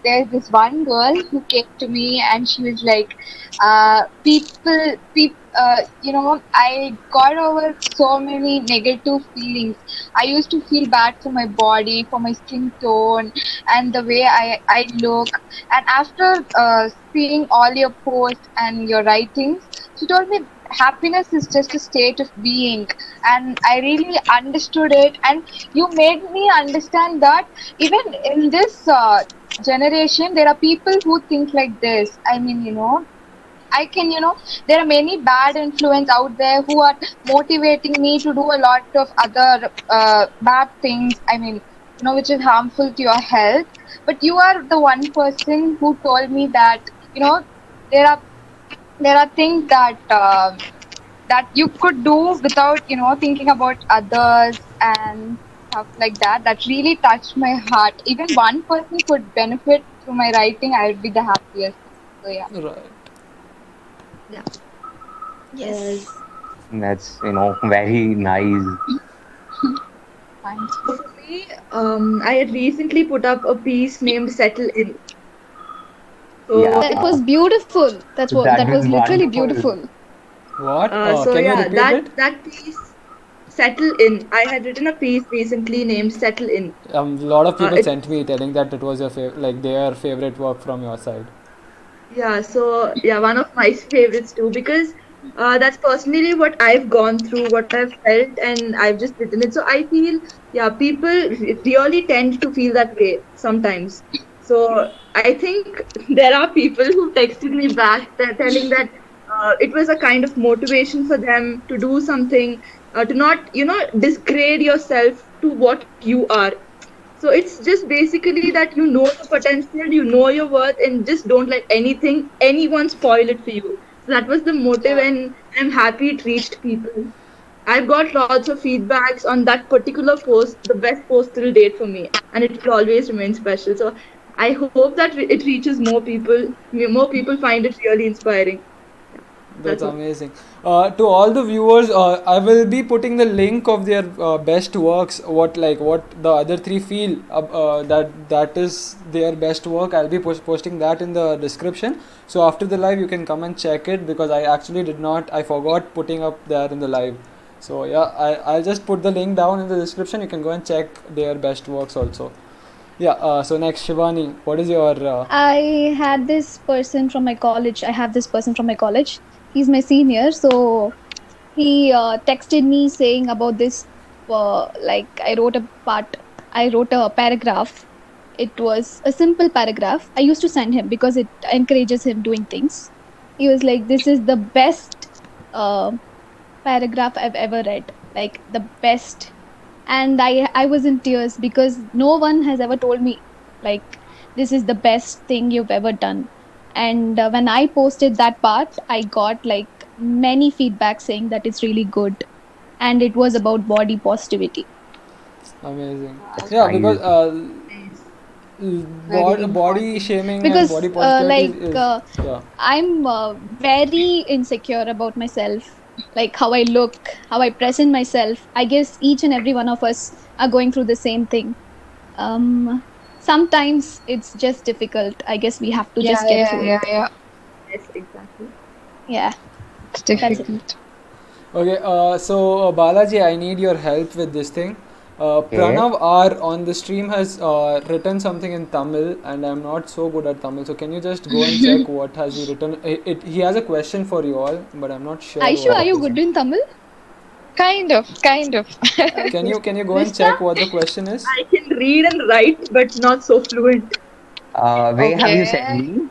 there's this one girl who came to me and she was like, I got over so many negative feelings. I used to feel bad for my body, for my skin tone, and the way I look. And after seeing all your posts and your writings, she told me happiness is just a state of being, and I really understood it. And you made me understand that even in this generation there are people who think like this. I mean, I can, there are many bad influence out there who are motivating me to do a lot of other bad things, I mean, which is harmful to your health. But you are the one person who told me that, you know there are things that you could do without thinking about others and stuff like that. That really touched my heart. Even one person could benefit through my writing, I would be the happiest. So yeah. Right. Yeah. Yes. That's, very nice. Thanks. So for me, I had recently put up a piece named "Settle In." So Yeah, That was beautiful. That that was was literally wonderful. beautiful. What? So Can you yeah, repeat it? that piece, Settle In. I had written a piece recently named Settle In. A lot of people It's sent me telling that it was your like their favorite work from your side. Yeah, so yeah, one of my favorites too, because that's personally what I've gone through, what I've felt, and I've just written it. So I feel, yeah, people really tend to feel that way sometimes. So I think there are people who texted me back telling that it was a kind of motivation for them to do something, to not, disgrade yourself to what you are. So it's just basically that you know the potential, you know your worth, and just don't let anyone spoil it for you. So that was the motive, and I'm happy it reached people. I've got lots of feedbacks on that particular post, the best post till date for me, and it will always remain special. So I hope that it reaches more people, more people find it really inspiring. Yeah, That's that's all. amazing. To all the viewers, I will be putting the link of their best works. What the other three feel that is their best work. I'll be posting that in the description. So after the live, you can come and check it because I actually did not. I forgot putting up there in the live. So yeah, I'll just put the link down in the description. You can go and check their best works also. Yeah. So next, Shivani, what is your I had this person from my college. I have this person from my college. He's my senior. So he texted me saying about this. Like I wrote a paragraph. It was a simple paragraph. I used to send him because it encourages him doing things. He was like, "This is the best uh, paragraph I've ever read. Like the best." And I was in tears because no one has ever told me like this is the best thing you've ever done. And when I posted that part, I got like many feedback saying that it's really good, and it was about body positivity. amazing? That's Yeah, because nice. Nice. Very body important. shaming and Because body positivity like is yeah. I'm very insecure about myself, like how I look, how I present myself. I guess each and every one of us are going through the same thing. Sometimes it's just difficult. I guess we have to Yeah, just get yeah, through yeah, it. yeah. Yes, exactly. Yeah, It's that's it. difficult. Okay, so Balaji, I need your help with this thing. Okay. Pranav R on the stream has written something in Tamil, and I'm not so good at Tamil. So can you just go and check what has he written? He has a question for you all, but I'm not sure Aishu, what are it you is. good in Tamil? Kind of. Can Okay. you go and Vishna? check what the question is? I can read and write, but not so fluent. Where have you sent Okay. me?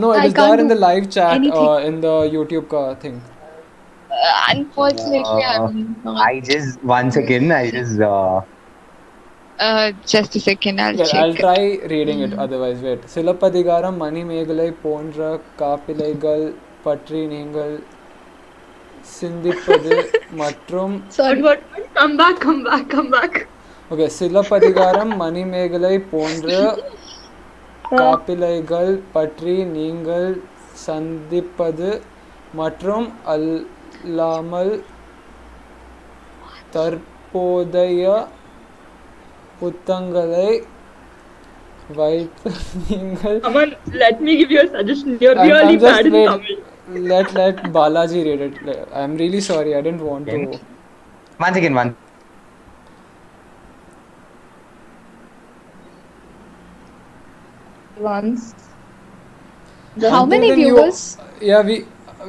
No, it I is there can't in the do live chat anything. in the YouTube thing. Unfortunately, Uh, I'm not. I just one second. I just Just a second, I'll Okay, I'll check. try reading it. Otherwise, wait. Silappatikaram Manimekalai போன்ற காப்பிலைகள் பற்றி நீங்கள் சிந்திப்பது மற்றும் Sorry. What? Come back, come back, come back. Okay Silappatikaram Manimekalai போன்ற காப்பிலைகள் பற்றி நீங்கள் சந்திப்பது மற்றும் அல்லாமல் தற்போதைய புத்தகங்களை வைத்து நீங்கள் Aman, let me give you a suggestion. You're I'm really just bad in wait. Tamil. Let Balaji read it. I'm really sorry. I didn't want to. second. One second. One. Once. How Until many then, viewers? yeah, we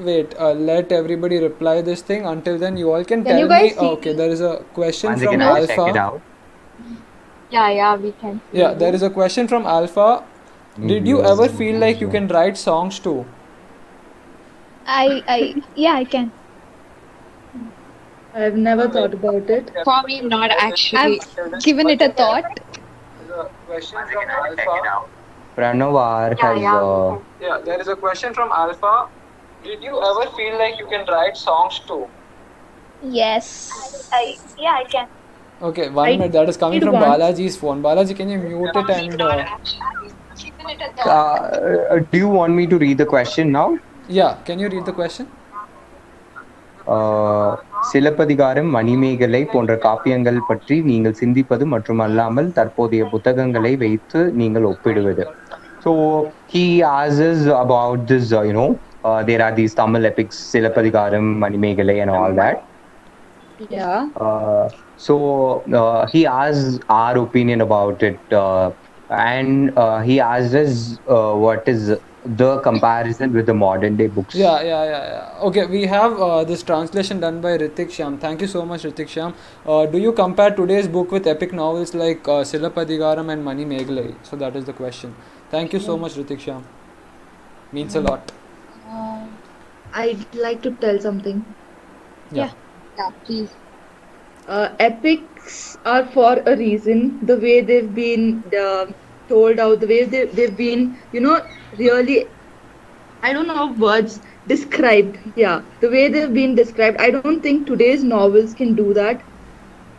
wait. Let everybody reply this thing. Until then, you all can Can you tell me. guys see Okay, me? there is a question One from second. No? I'll check it Alpha. out. Yeah, we can see Yeah, there you. is a question from Alpha. Did you ever feel like you can write songs too? Yeah, I can. I've never thought about it. For me, not I've actually. given it a thought. There's a question One from second. I'll check it Alpha. out. Pranav R Yeah, has. yeah. Yeah, there is a question from Alpha. Did you ever feel like you can write songs too? Yes. Yeah, I can. Okay, one I minute. That is coming did from once. Balaji's phone. Balaji, can you mute it and Do you want me to read the question now? yeah, can you read the question? Silappatikaram Manimekalai போன்ற காப்பியங்கள் பற்றி நீங்கள் சிந்திப்பது மற்றும் அல்லாமல் தற்போதைய புத்தகங்களை வைத்து நீங்கள் ஒப்பிடுவது. So he asks about this, there are these Tamil epics, Silappatikaram, Manimekalai, and all that. Yeah. He asked our opinion about it, and he asked us what is the comparison with the modern day books. Yeah. Okay, we have this translation done by Ritik Shyam. Thank you so much, Ritik Shyam. Do you compare today's book with epic novels like Silappatikaram and Mani Megalai? So that is the question. Thank you so much, Ritik Shyam. Means a lot. I'd like to tell something. Yeah. Yeah, please. Epics are for a reason. The way they've been told out, the way they've been, really, I don't know words, described. Yeah, the way they've been described. I don't think today's novels can do that.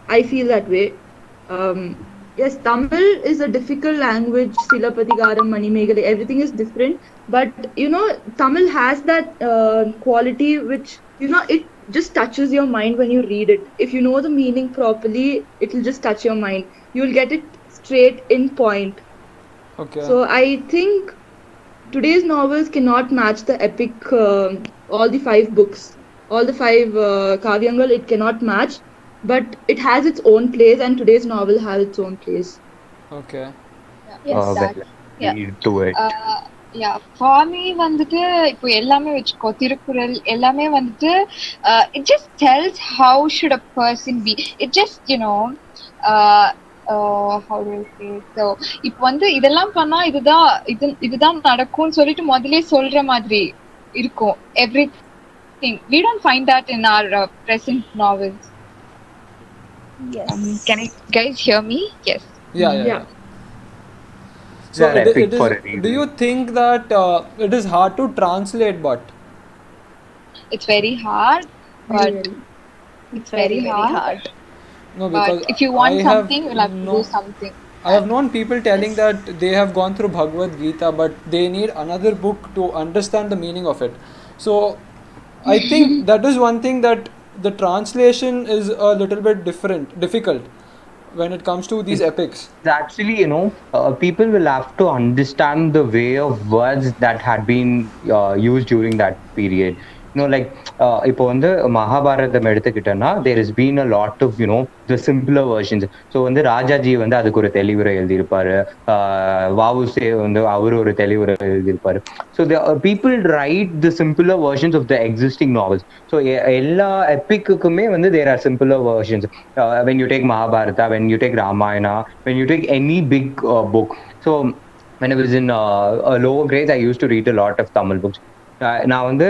I feel that way. Yes, Tamil is a difficult language. Silappatikaram, Manimegalai, everything is different. But Tamil has that quality which it just touches your mind when you read it. If you know the meaning properly, it will just touch your mind. You'll get it straight in point. Okay. So I think today's novels cannot match the epic. All the 5 books, all the 5 Kavyangal, it cannot match. But it has its own place, and today's novel has its own place. Okay. Yes. Well, Yeah. lead to it. Yeah, for me வந்துட்டு இப்போ எல்லாமே வச்சுக்கோ திருக்குறள் எல்லாமே வந்துட்டு it just tells how should a person be. It just how do I say it? So இப்போ வந்து இதெல்லாம் பண்ணா இதுதான் நடக்கும்னு சொல்லிட்டு முதல்ல சொல்ற மாதிரி இருக்கும் everything. We don't find that in our present novels. Yes. Can you guys hear me? Yes. Yeah. So They're epic for a reason. do you think that it is hard to translate, but It's very hard, but It's very hard. no, because But if you want I have something, you'll have to do something. I have known people telling that they have gone through Bhagavad Gita, but they need another book to understand the meaning of it. So I think that is one thing, that the translation is a little bit difficult when it comes to these epics. Actually, people will have to understand the way of words that had been used during that period. Like இப்போ வந்து மகாபாரதம் எடுத்துக்கிட்டோன்னா there has been a lot of the simpler versions. So வந்து ராஜாஜி வந்து அதுக்கு ஒரு தெளிவுரை எழுதியிருப்பாரு, வாவுசே வந்து அவரு ஒரு தெளிவுரை எழுதியிருப்பாரு. So people write the simpler versions of the existing novels. So எல்லா எப்பிக்குமே வந்து there are simpler versions. When you take Mahabharata, when you take Ramayana, when you take any big book. So when I was in lower grades, I used to read a lot of Tamil books. நான் வந்து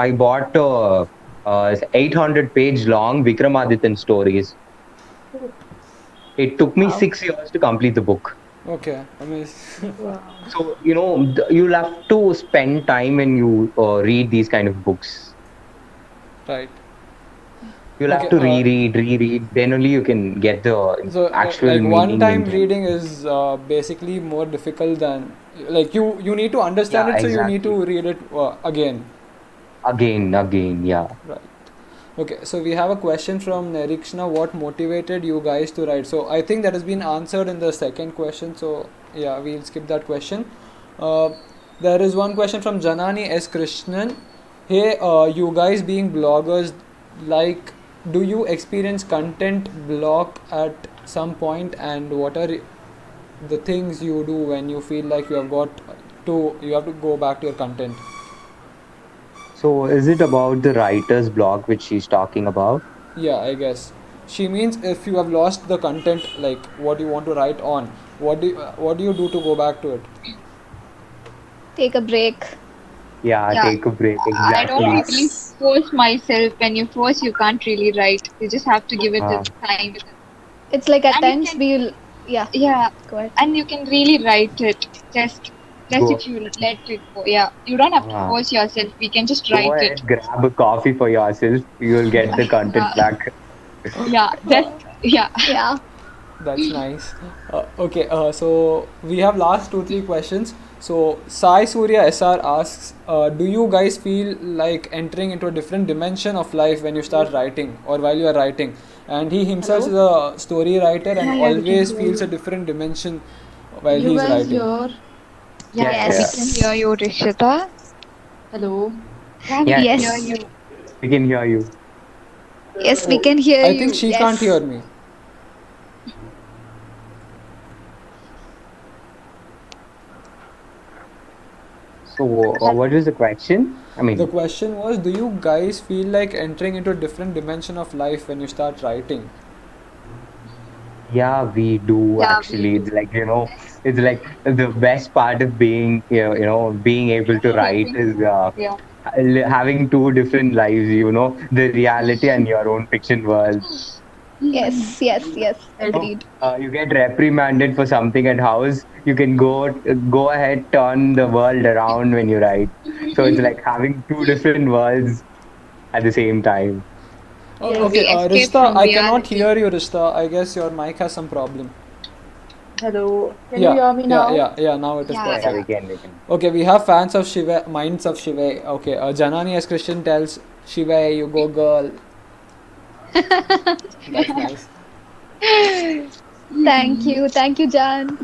I bought 800-page long Vikramadityan stories. It took me 6 years to complete the book. Okay, amazing. So you'll have to spend time when you read these kind of books. Right. You'll have to reread. Then only you can get the actual like meaning. one-time reading is basically more difficult than, like you need to understand it, so you need to read it again. Again, yeah. Right. Okay, so we have a question from Nerikshna. What motivated you guys to write? So I think that has been answered in the second question. So yeah, we'll skip that question. There is one question from Janani S. Krishnan. Hey, you guys being bloggers, like, do you experience content block at some point, and what are the things you do when you feel like you have to go back to your content? So is it about the writer's block which she's talking about? Yeah, I guess she means if you have lost the content, like what you want to write on, what do you do to go back to it? Take a break. Yeah, take a break. Exactly. I don't really force myself. When you force, you can't really write. You just have to give it a time. It's like at times we'll yeah, go ahead. and you can really write it. Just if you let it go. Yeah, you don't have to force yourself. We can just write Go it. ahead, grab a coffee for yourself. You'll get the content back. Yeah. That's nice. Okay, so we have last 2-3 questions. So Sai Surya SR asks, do you guys feel like entering into a different dimension of life when you start writing or while you are writing? And he himself is a story writer and always feels a different dimension while he's writing. Yes, we can hear you, Rishita. Hello. Yeah, we can hear Yes, Yes. you. we can hear you. Yes, we Oh, can hear I think you. she can't hear Yes. me. So, what is the question? I The mean, question was, do you guys feel like entering into a different dimension of life when you start writing? yeah, we do Yeah, we actually. do. It's like the best part of being, being able to write Writing. is Yeah. having two different lives, the reality and your own fiction world. Yes, yes, yes. know, Agreed. you get reprimanded for something at house, you can go ahead, turn the world around when you write. So it's like having two different worlds at the same time. Okay, Yes. We escape Rishta, from I cannot reality. hear you, Rishta. I guess your mic has some problem. Hello. Can you Yeah, hear me yeah, now? yeah, yeah. Now it is Yeah, Yeah, perfect. yeah. we can. Okay, we have fans of Shiva, minds of Shiva. Okay, Janani as Christian tells Shiva, you go girl. That's nice. Thank you. Thank you, Jan.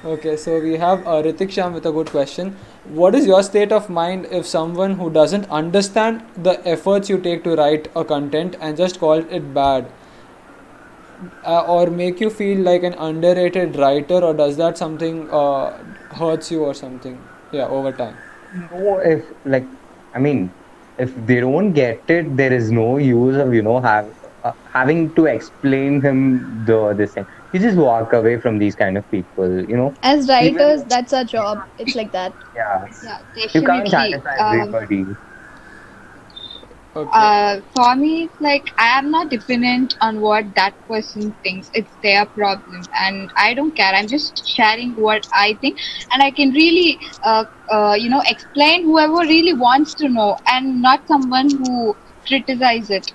Okay, so we have Ritik Sham with a good question. What is your state of mind if someone who doesn't understand the efforts you take to write a content and just call it bad, or make you feel like an underrated writer, or does that something hurts you or something? Yeah, over time. No, if like, I mean, if they don't get it, there is no use of having to explain him the this thing. You just walk away from these kind of people. As Even writers, that's our job. It's like that. yeah, Yeah, you can't definitely. satisfy everybody. Okay, For me, it's like I am not dependent on what that person thinks. It's their problem, and I don't care. I'm just sharing what I think, and I can really, explain whoever really wants to know, and not someone who criticize it.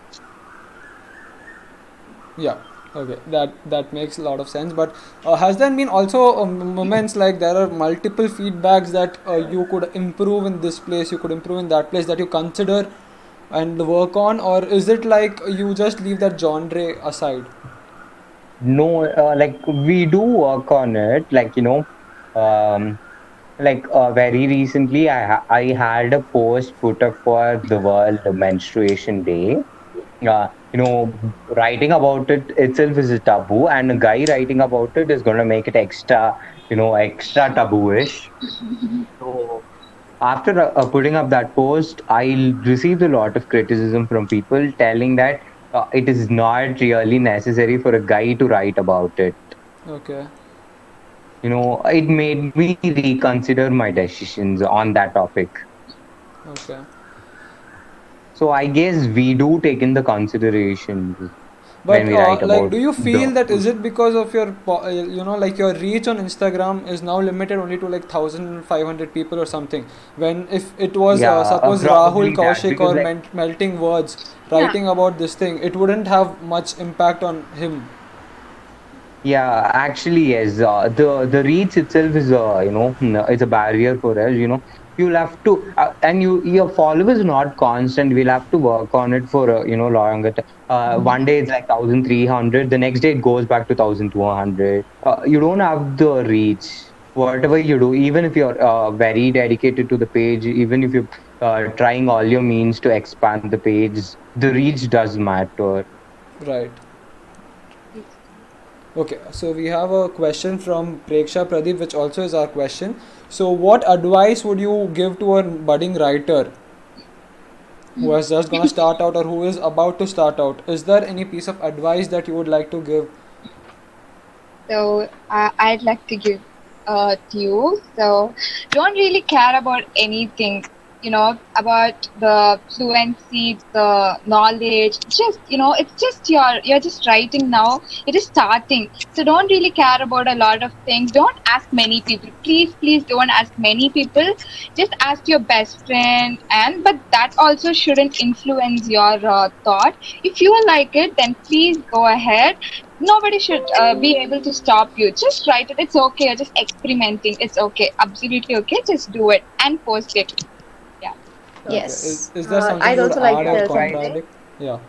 yeah. Okay, that makes a lot of sense. But has there been also moments like there are multiple feedbacks that you could improve in this place, you could improve in that place that you consider and work on, or is it like you just leave that genre aside? No, like we do work on it. Um, very recently, I had a post put up for the World Menstruation Day. Writing about it itself is a taboo, and a guy writing about it is going to make it extra tabooish. So after putting up that post, I received a lot of criticism from people telling that it is not really necessary for a guy to write about it. Okay, It made me reconsider my decisions on that topic. okay. So I guess we do take in the considerations when But we write like, about do you the feel that is it because of your, like your reach on Instagram is now limited only to like 1,500 people or something? When if it was yeah, suppose Rahul probably that Kaushik because or like melting words Yeah. writing about this thing, it wouldn't have much impact on him. yeah, actually yes, the reach itself is it's a barrier for us. You'll have to and your followers are not constant. We'll have to work on it for longer. One day it's like 1,300. The next day it goes back to 1,200. You don't have the reach. Whatever you do, even if you're very dedicated to the page, even if you're trying all your means to expand the page, the reach does matter. Right. Okay, so we have a question from Preksha Pradeep, which also is our question. So, what advice would you give to a budding writer who has just gonna start out or who is about to start out? Is there any piece of advice that you would like to give? So I'd like to give to you. So don't really care about anything, about the fluency, the knowledge. Just it's just you're just writing now. You're just starting. So don't really care about a lot of things. Don't ask many people. Please, please don't ask many people. Just ask your best friend, and but that also shouldn't influence your thought. If you like it, then please go ahead. Nobody should be able to stop you. Just write it. It's okay. You're just experimenting. It's okay. Absolutely okay. Just do it and post it. Yeah. Okay, Yes. is there something I'd you would also like add to or tell Right. something. contradict? Yeah.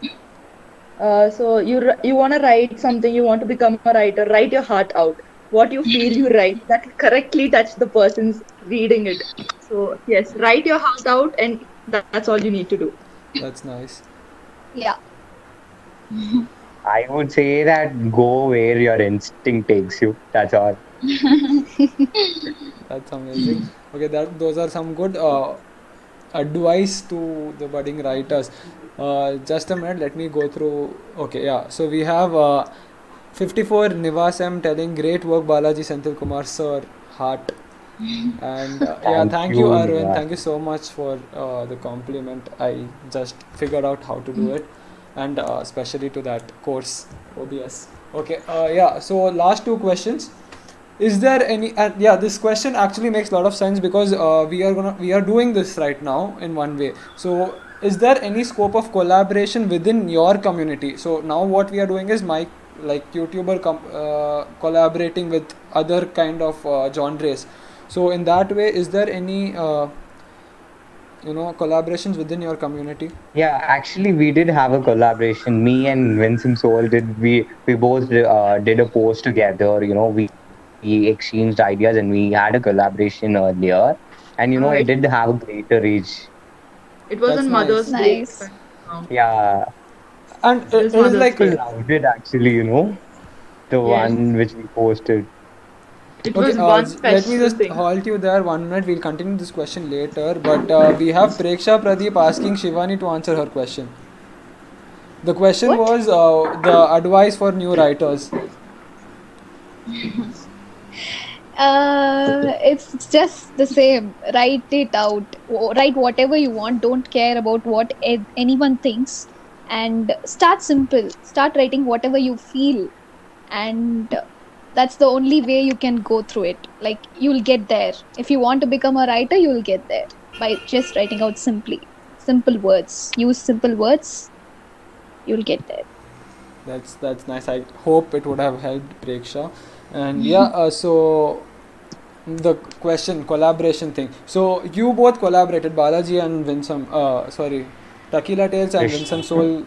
So you want to write something, you want to become a writer, write your heart out. What you feel you write, that will correctly touch the person's reading it. So yes, write your heart out, and that's all you need to do. That's nice. Yeah. I would say that go where your instinct takes you. That's all. That's amazing. Okay, that those are some good advice to the budding writers. Just a minute, let me go through. Okay, yeah. So we have 54 Nivas M telling great work, Balaji Senthil Kumar sir, heart. And yeah, Thank thank you, you, Arvind. Nivas. Thank you so much for the compliment. I just figured out how to do it, and especially to that course, OBS. Okay, yeah. So last two questions. Is there any? And yeah, this question actually makes a lot of sense because we are doing this right now in one way. So is there any scope of collaboration within your community? So now what we are doing is my like YouTuber collaborating with other kind of genres. So in that way, is there any collaborations within your community? Yeah, actually, we did have a collaboration. Me and Winsome Soul we both did a post together. We exchanged ideas and we had a collaboration earlier. And it It did have a greater reach. it was on That's Mother's nice. Day, if Nice. I'm not wrong. Yeah, And It was it is Mother's like people Day. loved it actually. The Yes, one which we posted. it okay, was one let me special just thing. halt you there 1 minute. We'll continue this question later. But we have Preksha Pradeep asking Shivani to answer her question. The question What? was the advice for new writers. It's just the same. Write it out. Write whatever you want. Don't care about what anyone thinks. And start simple. Start writing whatever you feel. And that's the only way you can go through it. Like, you'll get there. If you want to become a writer, you'll get there by just writing out simply. Simple words. Use simple words. You'll get there. That's nice. I hope it would have helped Preksha. And yeah, so the question collaboration thing. So you both collaborated, Balaji and Winsome. Sorry, Tequila Tales and Yes. Winsome Soul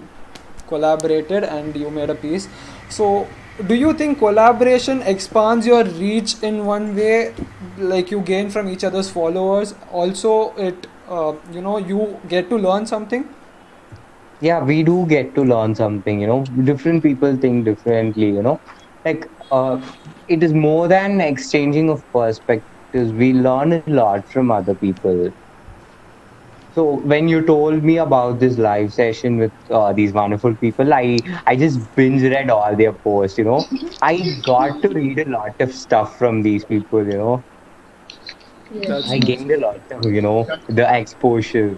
collaborated, and you made a piece. So do you think collaboration expands your reach in one way, like you gain from each other's followers? Also, you get to learn something. Yeah, we do get to learn something. Different people think differently. Like, it is more than exchanging of perspectives. We learn a lot from other people. So when you told me about this live session with these wonderful people, I just binge read all their posts. I got to read a lot of stuff from these people. Yes. That's I nice. gained a lot of the exposure.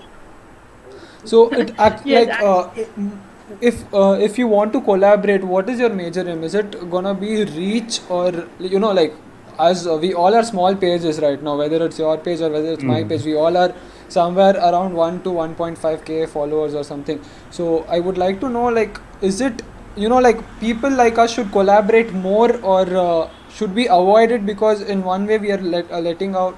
So it act Yes, like if you want to collaborate, what is your major aim? Is it gonna be reach, or like, as we all are small pages right now, whether it's your page or whether it's my Mm. page, we all are somewhere around 1 to 1.5k followers or something. So I would like to know, like, is it like people like us should collaborate more, or should we avoid it because in one way we are letting out,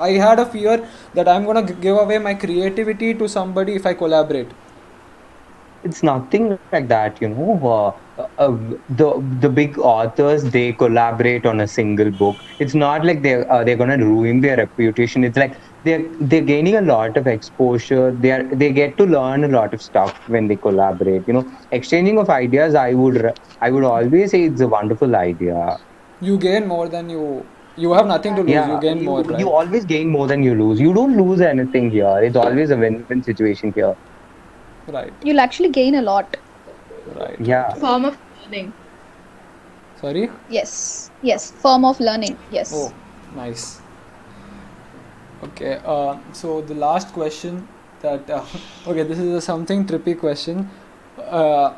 I had a fear that I'm gonna give away my creativity to somebody if I collaborate. It's nothing like that. The big authors, they collaborate on a single book. It's not like they're gonna ruin their reputation. It's like they're gaining a lot of exposure. They get to learn a lot of stuff when they collaborate. Exchanging of ideas. I would always say it's a wonderful idea. You gain more than you have nothing to lose, you Yeah, gain more, you right? always gain more than you lose. You don't lose anything here. It's always a win-win situation here. Right, You'll actually gain a lot. right, right, Yeah. right. form of learning. Sorry. Yes. Yes. Form of learning. Oh, Yes. nice. Okay, so the last question that okay, this is a something trippy question. uh,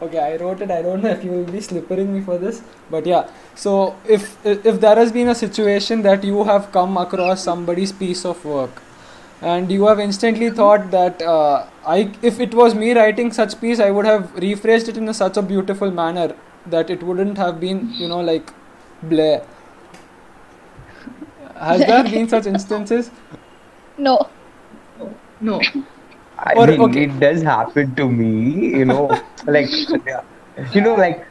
okay, I wrote it. I don't know if you will be slippering me for this, but yeah. So if there has been a situation that you have come across somebody's piece of work, and you have instantly thought that if it was me writing such piece, I would have rephrased it in such a beautiful manner that it wouldn't have been like Blair. Has there been such instances? No. No. I Or mean, okay, it does happen to me. Like, like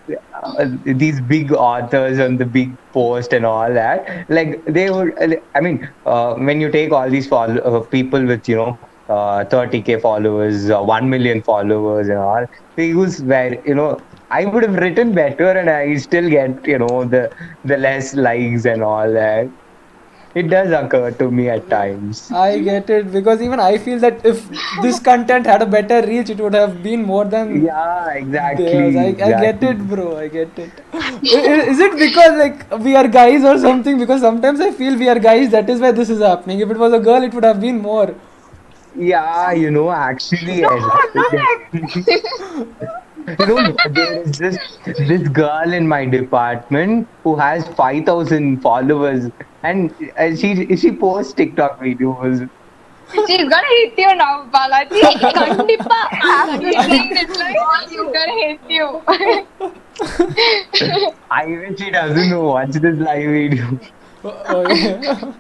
these big authors on the big post and all that, like they would, I mean, when you take all these people with, 30K followers, 1 million followers and all, they use where, I would have written better and I still get, the less likes and all that. It does occur to me at times. I get it, because even I feel that if this content had a better reach, it would have been more than Yeah, theirs. exactly, I get it, exactly. bro. I get it. Is it because like we are guys or something? Because sometimes I feel we are guys. That is why this is happening. If it was a girl, it would have been more. Yeah, actually, No, yes. There is this girl in my department who has 5,000 followers, and she posts TikTok videos. she's gonna hit you now, Balaji. Kandipa. After Kandipa. seeing this live, she's gonna hit you. I wish she doesn't watch this live video. Yeah.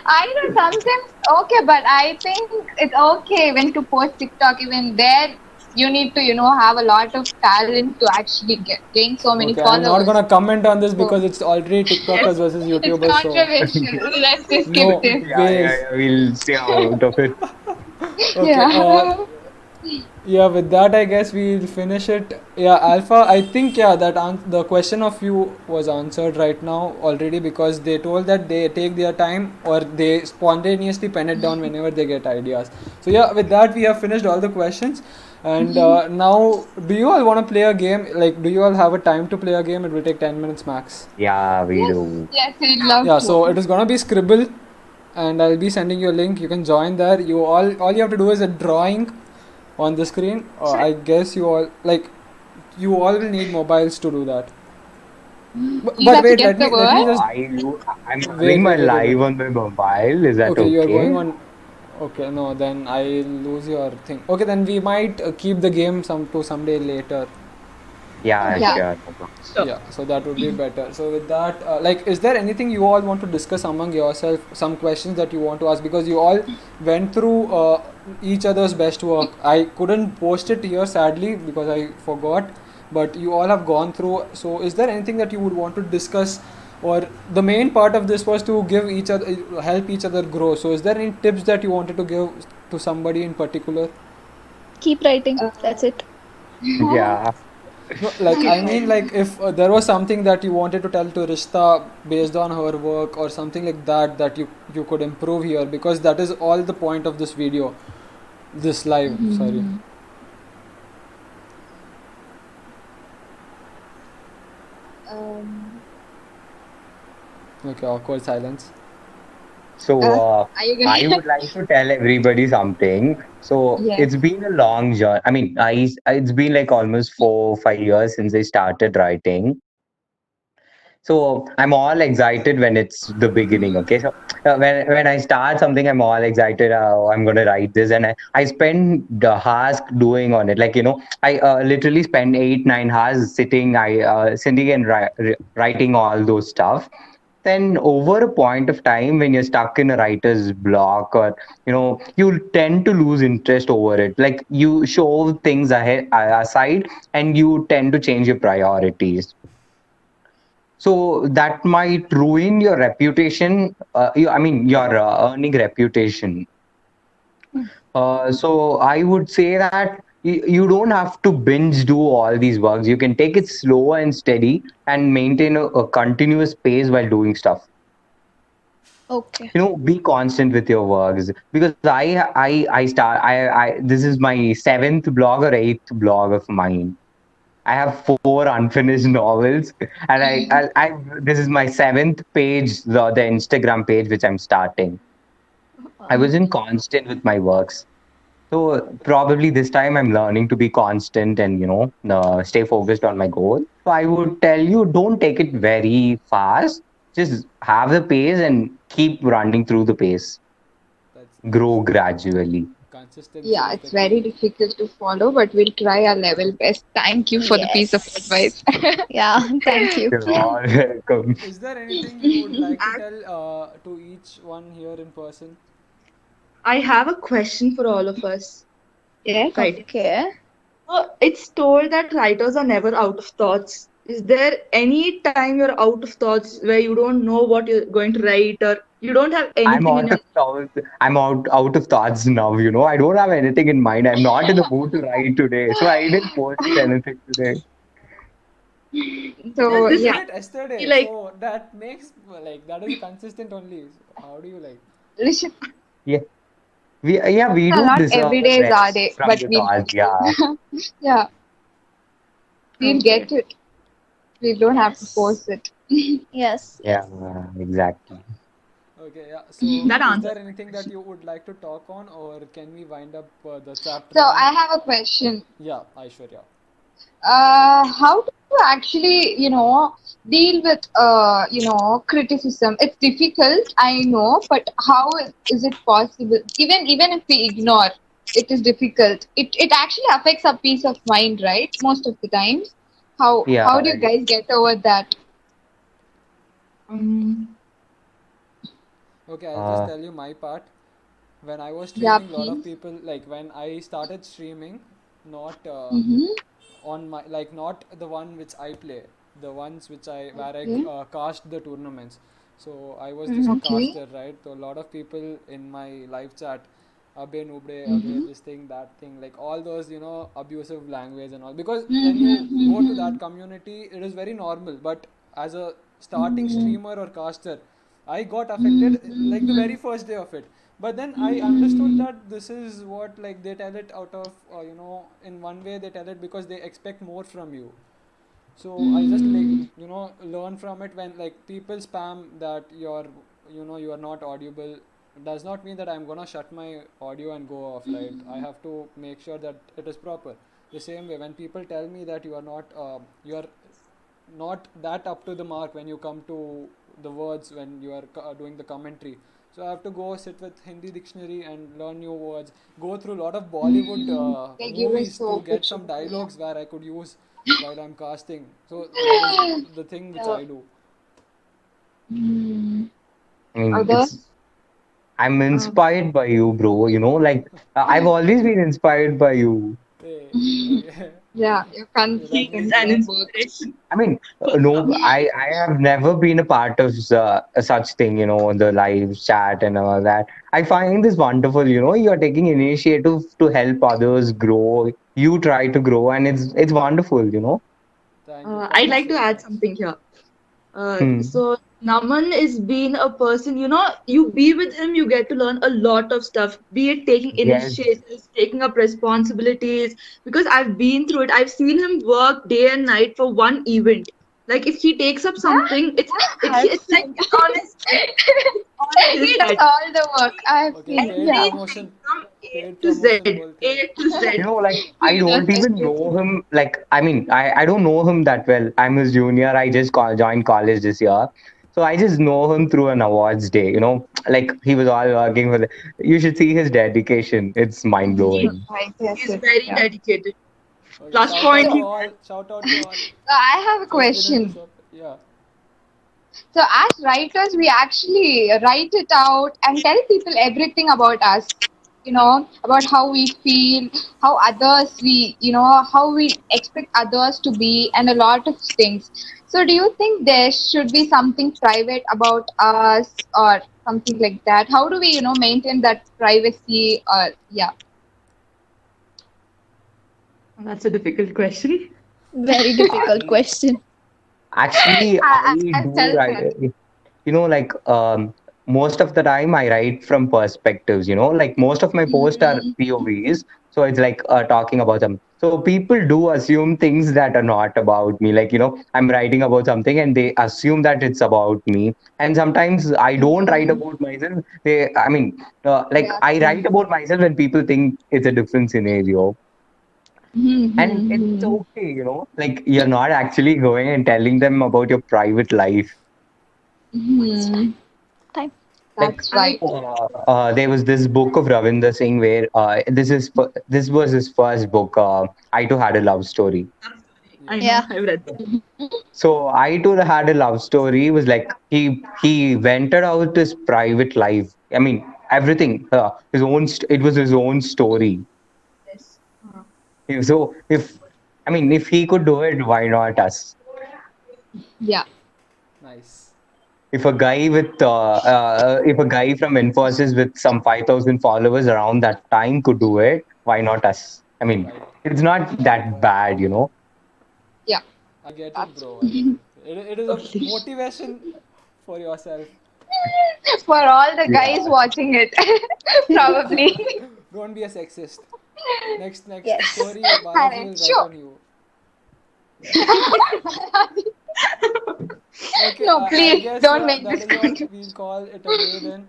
I know sometimes okay, but I think it's okay when to post TikTok. Even there, you need to, have a lot of talent to actually gain so many Okay, I'm not followers. gonna comment on this So because it's already TikTokers versus it's YouTubers. So controversial. Let's just skip no this. Yeah, yeah, ways. yeah, we'll stay out of it. Okay. Yeah. Yeah, with that, I guess we'll finish it. Yeah, Alpha, I think, yeah, that the question of you was answered right now already, because they told that they take their time or they spontaneously pen it down whenever they get ideas. So, yeah, with that, we have finished all the questions. And now, do you all want to play a game? Like, do you all have a time to play a game? It will take 10 minutes max. Yeah, we Yes, do. yes, we'd love Yeah, to. so it is gonna be Scribble, and I'll be sending you a link. You can join there. All you have to do is a drawing on the screen. I guess you all will need mobiles to do that. You But have to wait, guess the let me word. No, just I'm wait, having my wait, wait, wait, wait. live on my mobile. Is that Okay, you are okay? going on. Okay, no, then I'll lose your thing. Okay, then we might keep the game someday later. Yeah, Yeah. sure. No problem. Sure. Yeah, so that would be better. So with that, is there anything you all want to discuss among yourself? Some questions that you want to ask, because you all went through each other's best work. I couldn't post it here sadly because I forgot, but you all have gone through. So is there anything that you would want to discuss? Or the main part of this was to give each other, help each other grow. So is there any tips that you wanted to give to somebody in particular? Keep writing. That's it. Yeah. No, like I mean, like if there was something that you wanted to tell to Rishta based on her work or something like that that you could improve here, because that is all the point of this video, this live. Sorry. Um, Okay, awkward silence. So, are you I gonna? would like to tell everybody something. So, Yes. it's been a long journey. I mean, it's been like almost 4 5 years since I started writing. So I'm all excited when it's the beginning. Okay, so when I start something, I'm all excited. I'm gonna write this, and I spend the hours doing on it. Like I literally spend 8 9 hours sitting and writing all those stuff. Then over a point of time, when you're stuck in a writer's block, or you tend to lose interest over it. Like you show things aside, and you tend to change your priorities, so that might ruin your reputation. I mean, your earning reputation. So I would say that you don't have to binge do all these works. You can take it slow and steady and maintain a continuous pace while doing stuff. Okay. Be constant with your works, because I this is my seventh blog or eighth blog of mine. I have four unfinished novels, and this is my seventh page, the Instagram page which I'm starting. I wasn't constant with my works, so probably this time I'm learning to be constant and stay focused on my goal. So I would tell you, don't take it very fast. Just have the pace and keep running through the pace. That's Grow gradually. consistency Yeah, is the it's very key. difficult to follow, but we'll try our level best. Thank you for the piece of Yes. advice. Yeah. Thank you. You're all welcome. Is there anything you would like to Ac- tell to each one here in person? I have a question for all of us. Yes. Right. Okay. It's told that writers are never out of thoughts. Is there any time you're out of thoughts where you don't know what you're going to write or you don't have I'm anything in out your of thoughts. I'm out of thoughts now. I don't have anything in mind. I'm not in the mood to write today, so I didn't post anything today. there's So You this did yeah, it yesterday, like so that makes like that is consistent only. So how do you like? Rishabh, Yeah, we do not deserve every a day is our rest day, from but the we thoughts. Yeah, yeah, we'll okay. get it. We don't have to Yes. force it. Yes. yeah, Yes. exactly. Okay, yeah. So That is answers there my anything that question. you would like to talk on, or can we wind up the chapter So one? I have a question. Yeah, Aishwarya. How to actually, deal with, criticism? It's difficult, I know, but how is it possible? Even if we ignore, it is difficult. It actually affects our peace of mind, right? Most of the times. How Yeah, do you guys get over that? Um, Okay, I'll just uh, tell you my part. When I was Yeah, streaming, a lot of please. people like when I started streaming, not Mm-hmm. on my like not the one which I play, the ones which I where I Okay. cast the tournaments. So I was just a mhm. Okay. caster, right? So a lot of people in my live chat, Abe Nubre, Abe Mm-hmm. this thing, that thing, like all those abusive language and all. Because when you Mm-hmm. go to Mm-hmm. that community, it is very normal. But as a starting Mm-hmm. streamer or caster, I got affected like the Mm-hmm. very first day of it. But then I understood Mm-hmm. that this is what like they tell it out of in one way they tell it because they expect more from you. So I just like Mm-hmm. learn from it when like people spam that you are not audible. It does not mean that I'm gonna shut my audio and go off, right? I have to make sure that it is proper. The same way when people tell me that you are not that up to the mark when you come to the words when you are doing the commentary. So I have to go sit with Hindi dictionary and learn new words. Go through a lot of Bollywood Like you were movies to so get some appreciative, yeah. dialogues where I could use while I'm casting. So that is the thing which So, I do. mm, I mean, others? I'm Um, inspired by you, bro. Like I've always been inspired by you. Hey, okay. Yeah, you're Okay, that he is means consistent an in that. both. inspiration. I mean, no, I have never been a part of such thing, the live chat and all that. I find this wonderful, you're taking initiative to help others grow. You try to grow, and it's wonderful. Thank I'd you like to so add much. something here. Hmm. So Naman is being a person, you be with him, you get to learn a lot of stuff, be it taking Yes, initiatives, taking up responsibilities, because I've been through it. I've seen him work day and night for one event. Like if he takes up Yeah, something, yeah, I've it's like seen. it's on his He does head. all the work. I've Okay, seen. paid Yeah, Everything promotion. from A Paid to Z, promotion bolte A hain. to Z. like I he does don't even everything. know him. Like, I mean, I don't know him that well. I'm his junior. I just joined college this year. So I just know him through an awards day. Like he was all working with. You should see his dedication. It's mind Mm-hmm. blowing. I guess He's it. very Yeah. dedicated. Okay, Plus shout out point So, to he all. gets. Shout out to all. I have a Just finish question. this up. Yeah. So, as writers, we actually write it out and tell people everything about us, about how we feel, how others how we expect others to be, and a lot of things. So, do you think there should be something private about us or something like that? How do we, maintain that privacy? Or, yeah. That's a difficult question. Very difficult I question. actually I I do felt write. that. Like most of the time I write from perspectives. Like most of my posts are Mm-hmm. povs, so it's like talking about them, so people do assume things that are not about me, like I'm writing about something and they assume that it's about me, and sometimes I don't write Mm-hmm. about myself. Like Yeah, I write same. about myself when people think it's a different scenario, and it's Mm-hmm. okay, like you're not actually going and telling them about your private life. Mm-hmm. Time. Like That's right. there was this book of Ravinder Singh where this was his first book. I too had a love story. Yeah. I know, Yeah. I've read that. So I too had a love story. It was like he vented out his private life. I mean everything. It was his own story. Yes. So if I mean, if he could do it, why not us? Yeah. Nice. If a guy from Infosys with some 5,000 followers around that time could do it, why not us? I mean, Right. it's not that Right. bad, you know. Yeah. I get it, bro. I get Absolutely. it. It is a motivation for yourself. For all the Yeah. guys watching it, probably. Don't be a sexist. Next Yes. story, Balaji will write Sure. on you. Okay, No, I please guess don't yeah, make that this is what controversial. we'll call it a day then.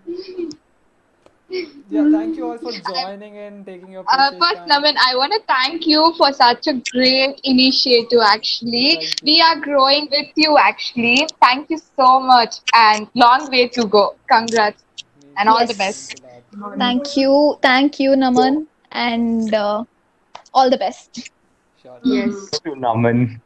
Yeah, thank you all for joining in, taking your precious First, time. Naman, I want to thank you for such a great initiative. Actually, Thank you, we are thank you. growing with you. Actually, thank you so much, and long way to go. Congrats and all the Means Yes. best. a lot. Thank you, Naman, and all the best. Sure. Yes. To Naman.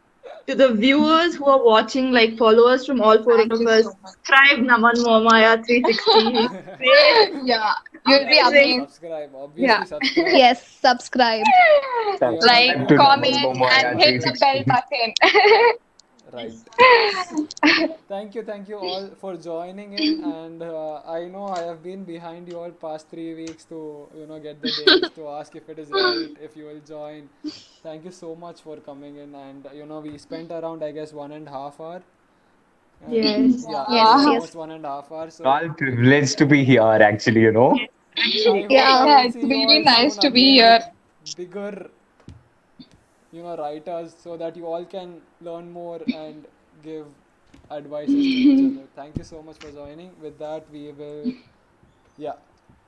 To the viewers who are watching, like followers from all four Thank of you us, so much. subscribe Naman Momaya 360. Great, Yeah, you'll be amazing. amazed. Subscribe, obviously Yeah. subscribe. Yes, subscribe. We are not Like, Subscribe to doing Naman anything comment, big for and Momaya you. hit the bell 360. button. Right. Thank you all for joining in. And I know I have been behind you all past 3 weeks to get the dates to ask if it is right, if you will join. Thank you so much for coming in. And we spent around I guess 1.5 hour. And Yes. yeah, Yes, yeah, Wow. yes. almost 1.5 hour. We're So all privileged to be here, actually, you know. Yes, I actually. hope I Yeah. Yeah, will it's see you really all nice soon to be again with here. bigger writers so that you all can learn more and give advices to each other. Thank you so much for joining. With that, we will, yeah,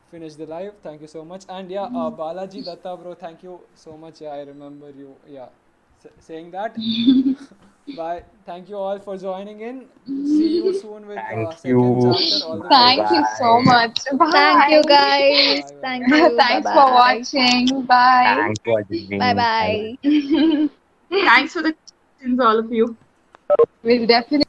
finish the live. Thank you so much. And yeah, Balaji Datta, bro, thank you so much. Yeah, I remember you. Yeah, saying that. Bye. Thank you all for joining in. See you soon with Thank second you. chapter. All the Bye Thank best. you so bye. much. Thank you, Bye. guys. Bye. Bye. Thank Bye. you. Bye Thanks for bye. watching. Bye. Thanks for Bye joining. Bye bye. bye. Thanks for the questions, all of you. We'll definitely